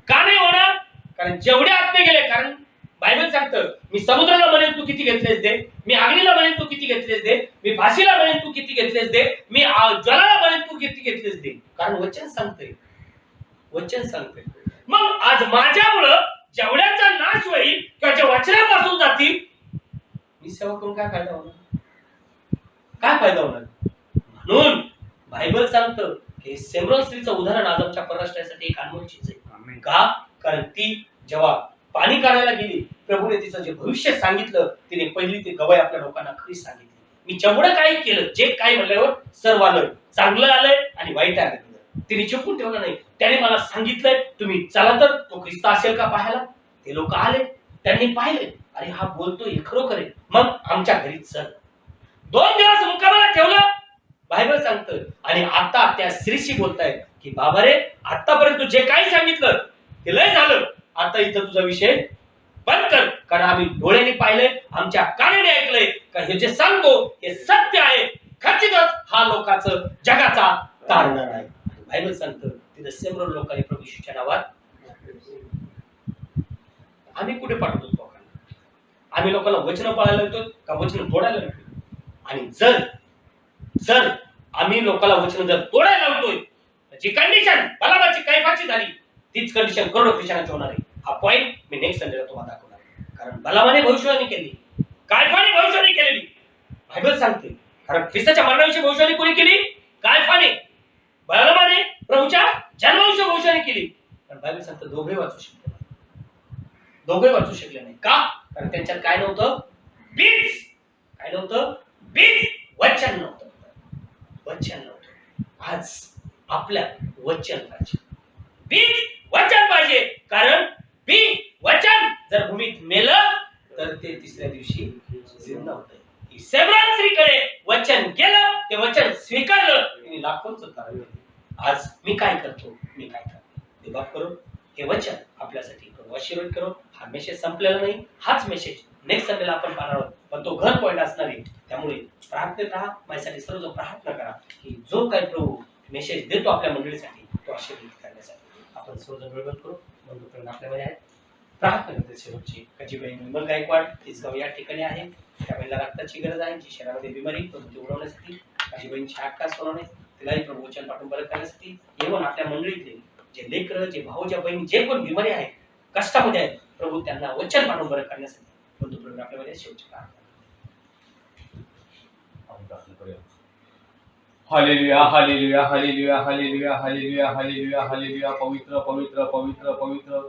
का नाही होणार? कारण जेवढे आत्मे गेले, कारण बायबल सांगतं मी समुद्राला म्हणेन तू किती घेतलेस दे, मी अग्नीला म्हणेन तू किती घेतलेस दे, मी फाशीला म्हणेन तू किती घेतलेस दे, मी जलाला म्हणेन तू किती घेतलेस दे. कारण वचन सांगते. मग आज माझ्यामुळं जेवढ्यांचा नाश होईल किंवा जे वचनापासून जातील, मी सेवा करून काय फायदा होणार? म्हणून बायबल सांगतं हे सेमरोन स्त्रीचं उदाहरण आज आमच्या परराष्ट्रासाठी एक अनमोल चीज आहे. का? कारण ती जेव्हा पाणी काढायला गेली, प्रभूने तिचं जे भविष्य सांगितलं, तिने पहिली ते गवाही आपल्या लोकांना खरी सांगितली. मी जेवढं काही केलं, जे काही म्हणल्यावर सर्व आलं, चांगलं आलंय आणि वाईट आलं, तिने चिपून ठेवलं नाही. त्याने मला सांगितलंय तुम्ही चला तर तो ख्रिस्त असेल का पाहायला. ते लोक आले, त्यांनी पाहिले, अरे हा बोलतोय खरोखर आहे, मग आमच्या घरी चल. 2 दिवस मुक्कामाला ठेवलं, बायबल सांगतं. आणि आता त्या स्त्रीशी बोलतायत की बाबा रे, आतापर्यंत तू जे काही सांगितलं ते लय झालं, आता इथं तुझा विषय बंद कर. कारण आम्ही डोळ्याने पाहिलंय, आमच्या कानाने ऐकलंय का हे जे सांगतो हे सत्य आहे, खचितच हा लोकांचं जगाचा तारणार आहे. बायबल सांगतं तिथं सेमरोन लोकांनी प्रभू येशूच्या नावात आम्ही कुठे पाठवतो लोकांना? आम्ही लोकांना वचन पाळायला येतो का वचन तोडायला येतो? आणि जर आम्ही लोकांना वचन जर तोडायला लावतोय, जी कंडिशन बलाबाची कैफाची झाली, तीच कंडिशन करोडो ख्रिश्चनाची होणार आहे. हा पॉइंट मी नेक्स्ट संडेला तुम्हाला दाखवणार आहे. कारण बलामाने भविष्यवाणी केली, कैफाने भविष्यवाणी केलेली, बायबल सांगते. कारण ख्रिस्ताच्या मरणाविषयी भविष्यवाणी कोणी केली? कायफाने. बळामाने प्रभूच्या जन्माविषयी भविष्यवाणी केली. पण बायबल सांगतं दोघे वाचू शकले नाही. दोघे वाचू शकले नाही. का? कारण त्यांच्यात काय नव्हतं? बीज. काय नव्हतं? बीज. वचन नव्हतं. वचन नव्हतं. आज आपल्या वचन पाहिजे. बीज वचन पाहिजे. कारण बी वचन जर भूमीत मेलं तर ते तिसऱ्या दिवशी जिंदा होतं. सेब्रान स्त्रीकडे वचन गेलं, ते वचन स्वीकारलं, तिने लाखोंचं तारण केलं. आज मी काय करतो? मी काय करतो? ते बाप करो हे वचन आपल्यासाठी करू. आशीर्वाद करो. हा मेसेज संपलेला नाही. हाच मेसेज नेक्स्ट संडेला आपण पाहणार आहोत. पण तो घर पॉइंट असणार आहे. त्यामुळे प्रार्थनेत राहा. माझ्यासाठी सर्व प्रार्थना करा की जो काही प्रभू मेसेज देतो आपल्या मंडळीसाठी तो आशीर्वाद करण्यासाठी. आपण सर्वजण वेळ करू. बंधुप्रेम आपल्यामध्ये आहेत. प्रार्थना करते शेवटची. कजीबाई निर्मल गायकवाड तिसगाव या ठिकाणी आहे. त्या बाईला रक्ताची गरज आहे. जी शरीरामध्ये बिमारी ती उडवण्यासाठी. कजीबाईंची आकाश सोडवणे. तिलाही प्रभू वचन पाठवून बरं करण्यासाठी. येऊन आपल्या मंडळीतले जे लेकरं, जे भाऊ, ज्या बहिणी, जे कोण बिमारी आहे, कष्टामध्ये आहेत, प्रभू त्यांना वचन पाठवून बरं करण्यासाठी. बंधुप्रेम आपल्यामध्ये शेवटची प्रार्थना. Hallelujah hallelujah hallelujah hallelujah hallelujah hallelujah hallelujah. पवित्र पवित्र पवित्र पवित्र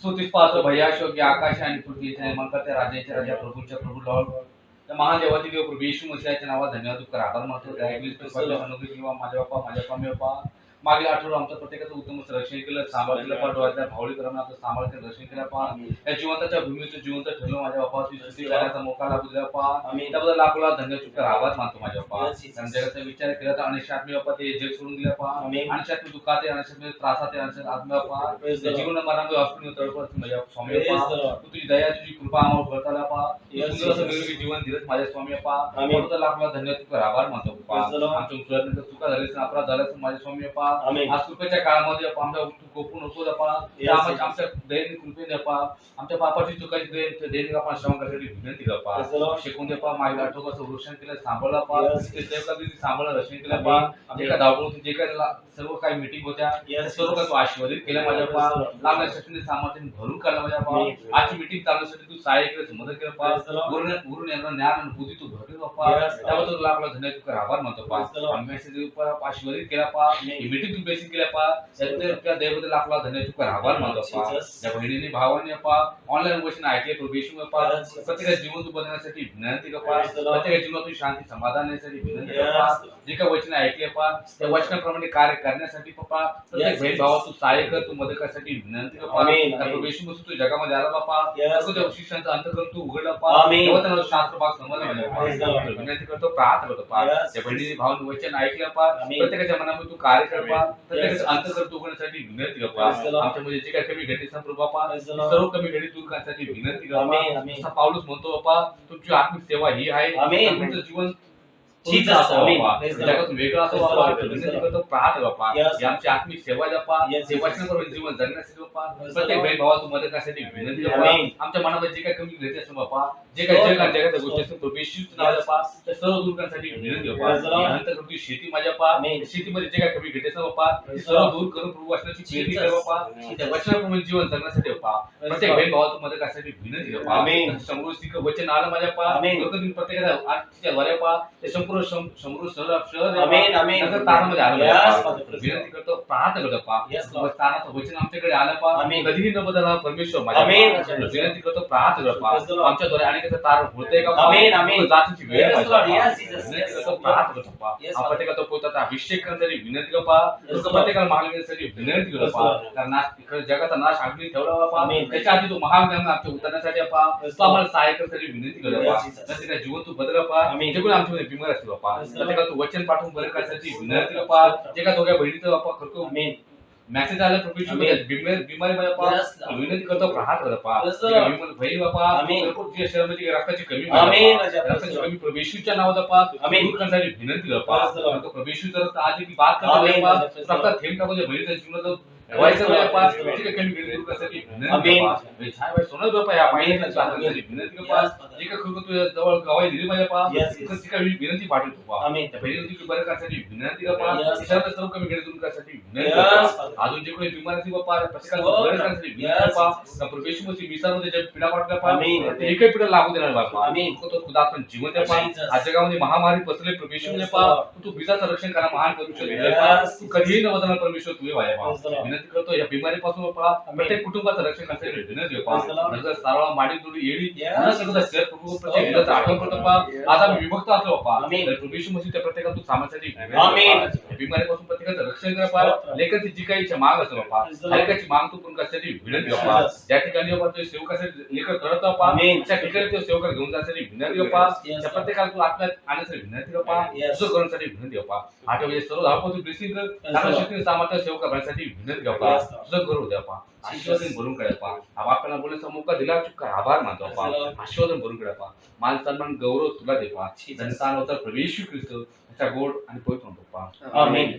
स्तुतीस पात्र भयाशोग्य आकाश आणि पृथ्वीचे निर्माण करते राजाचे राजा प्रभूच्या प्रभू लॉर्ड. त्या महादेवातील देव प्रभू येशू मसीहाच्या नावात धन्यवाद कर आभार मानतो. किंवा माझ्या बाप्पा माझ्या स्वामी बाप्पा मागील आठवडा आमचं प्रत्येकाचं उत्तम रक्षण केलं, सांभाळ केलं पा. डोळ्यातल्या भावळी करून आमचं सांभाळ केलं, रक्षण केलं पा. या जिवंताच्या भूमीचं जिवंत ठेवलं माझ्या बाप्पा. स्तुती करण्याचा मोका लागू दिला पा. त्याबद्दल लाखो लाख धन्यवाद चुकर आभार मानतो माझ्या बाप्पा. जगाचा विचार केला तर अनेक आत्मी बाप्पा ते जग सोडून दिला पा. अनेक आत्मी दुःखात अनेक त्रासात अनेक आत्मा बाप्पा जीवन मरणामध्ये हॉस्पिटल तळपत माझ्या स्वामी बाप्पा. तू तुझी दया तुझी कृपा आम्हाला भरताला पा. जीवन दिलंच माझ्या स्वामी बाप्पा. त्याबद्दल लाखो लाख धन्यवाद चुकर आभार मानतो बाप्पा. आमच्या चुका झाल्या अपराध झाला माझ्या स्वामी बाप्पा. आज कृपेच्या काळामध्ये आमच्या गोपून नको दपा. आमच्या दैनिक कृपेने दपा. आमच्या पापाची चुकाची दैनिक आपण श्रम करण्यासाठी विनंती दपा. शिकून दे पा. मागील आठवड्याचं वृक्षण केलं, सांभाळला पा. सांभाळलं, रक्षण केलं पा. जे काय धावपळ जे काय सर्व काही मीटिंग होत्या सर्व काही तू आशीर्वादित केल्या माझ्या पा. लागल्या शक्तीने सामर्थ्याने भरून काढलं माझ्या पा. आजची मीटिंग चालवण्यासाठी तू सहाय्य केलं, मदत केलं पा. गुरुने यांना ज्ञान आणि बुद्धी तू भरली पा. त्याबद्दल लागला धन्यवाद तुझा आभार मानतो पा. आशीर्वादित केला पा. मीटिंग तू बेसिक केल्या पा. त्या देवाबद्दल लागला धन्यवाद तुझा आभार मानतो पा. त्या बहिणीने भावाने पा ऑनलाईन वचन ऐकले प्रभू पा. प्रत्येकाच्या जीवन तू बदलण्यासाठी विनंती कर पा. प्रत्येकाच्या जीवनातून शांती समाधान येण्यासाठी विनंती कर पा. जे काही वचन ऐकले पा त्या वचनाप्रमाणे कार्य करण्यासाठी पप्पा प्रत्येक बहीण भावा तू सहाय्य कर, तू मदत करण्यासाठी विनंती कर पा. प्रभू येशू तू जगामध्ये आला बापा. शिक्षणाचा अंतर्गत तू उघडला पा. तेव्हा त्यांना शास्त्र भाग समजला. विनंती करतो, प्रार्थना करतो पा. त्या बहिणी भावाने वचन ऐकलं पा. प्रत्येकाच्या मनामध्ये तू कार्य कर पा. प्रत्येकाचं अंतर्गत उघडण्यासाठी विनंती कर पा. आमच्यामध्ये जे काही कमी घडली प्रभू बापा सर्व कमी घडी दूर करण्यासाठी विनंती कर पा. पाऊलच म्हणतो बापा तुमची आत्मिक सेवा ही आहे. तुमचं जीवन जगातून वेगळं असो बापा. विनंती करतो, प्रार्थना बापा. आमची आत्मिक सेवा बापा. वचनाप्रमाणे जीवन जगण्यासाठी बापा. प्रत्येक बहीण भावा तू मदत करण्यासाठी विनंती बापा. आमच्या मनामध्ये जे काही कमी घडते असो बापा, जे काही जग आणि जगाच्या गोष्टी असतात प्रभू येशूचं नाव बापा त्या सर्व दूर करण्यासाठी विनंती बापा. अंतर्गत शेती माझ्या पा. शेतीमध्ये जे काही कमी घडते असो बापा ती सर्व दूर करून प्रभू वचनाची पेरणी कर बापा. त्या वचनाप्रमाणे जीवन जगण्यासाठी बापा. प्रत्येक बहीण भावा तू मदत करण्यासाठी विनंती बापा. समृद्धी वचन आलं माझ्या पा. प्रत्येकाच्या आजच्या द्वारे पा ते संपूर्ण समृद्ध शहर तारामध्ये आलं. विनंती करतो, प्रार्थना करतो पा. ताराचं वचन आमच्याकडे आलं पा. कधीही न बदलला परमेश्वर माझ्या. विनंती करतो, प्रार्थना करतो पा. आमच्याद्वारे अनेक तार होते का जातीची वेळ विनंती करतो, प्रार्थना करतो पा. प्रत्येकाचा पोताचा अभिषेक करण्यासाठी विनंती करतो पा. प्रत्येकाला मागण्यासाठी विनंती करतो पा. कारण जगाचा नाश अग्नी ठेवला बापा. त्याच्या आधी तू महाज्ञान आमच्या उतरण्यासाठी पा. तू आम्हाला सहाय्य करण्यासाठी विनंती करतो पा. प्रत्येका जीवन तू बदल पा. जे कोणी आमच्यामध्ये बिमार असते बापा प्रत्येका तू वचन पाठवून बरं करण्यासाठी विनंती बापा. जे का दोघ्या बहिणीचं बापा करतो मेसेज आला प्रभू बिमारी बापा. विनंती करतो, प्रार्थना करतो पा. बहीण बापा शरीरामध्ये रक्ताची कमी रक्ताची कमी प्रभूच्या नावात बापा दूर करण्यासाठी विनंती करतो. प्रभू जर आधी बात करतो रक्तात थेंब टाकून बहिणीच्या जीवनात व्हायचं बाप्पा ठीक आहे कमी विनंती करण्यासाठी विनंती बाप्पा छान बाई सोनं बाप्पा या पाहिजे चालण्यासाठी विनंती बाप्पा जे काही खरं तुझ्या जवळ गवाही दिली माझ्या बाप्पा ती काही विनंती पाठवतो बाप्पा त्या पहिली बरं करण्यासाठी विनंती बाप्पा इशारा सर्व कमी विनंती दूर करण्यासाठी विनंती बाप्पा अजून जे कोणी बिमारी बाप्पा प्रत्येकाला बरं करण्यासाठी विनंती बाप्पा प्रवेशमध्ये विसामध्ये जे पिढा वाटल्या बाप्पा एकही पिढा लागू देणार बाप्पा तो खुदा आपण जीवन द्या बाप्पा आज जगामध्ये महामारी पसरले प्रवेशमध्ये बाप्पा तू विसाचं रक्षण करा महान परमेश्वर तू कधीही न बदलणार परमेश्वर तुझे वाया बाप्पा विनंती करतो या बिमारीपासून बाप्पा प्रत्येक कुटुंबाचं रक्षण करण्यासाठी विनंती बाप्पा नजर सारवा माडी दुरी येळी पुन्हा सगळं शेअर प्रभू प्रत्येक विधाचा आठवण करतो बाप्पा आज आम्ही विभक्त असलो बाप्पा प्रवेश मध्ये त्या प्रत्येकाला तू सामासाठी बिमारीपासून प्रत्येकाचं रक्षण करा बाप्पा लेखनची जी काही इच्छा माग असतो बाप्पा लेखाची माग तू पूर्ण करण्यासाठी विनंती बाप्पा ज्या ठिकाणी बाप्पा तुझे सेवकासाठी लेखन करत बाप्पा त्या ठिकाणी तो सेवक घेऊन जाण्यासाठी विनंती बाप्पा त्या प्रत्येकाला तू आत्म्यात आणण्यासाठी विनंती बाप्पा तुझं करण्यासाठी विनंती बाप्पा आठवले सर्व धावपळ तू ब्लेसिंग कर चांगल्या शक्तीने सामर्थ्य सेवक करण्यासाठी विनंती बाप्पा तुझं करू द्या बाप्पा आशीर्वादन भरून काढा आपल्याला बोलण्याचा मौका दिला चुका आभार मानतो बाप्पा आशीर्वादन भरून काढा मान सन्मान गौरव तुला दे बाप्पा जनता प्रवेश ख्रिस्त त्याचा गोड आणि पवित्र बाप्पा आमेन.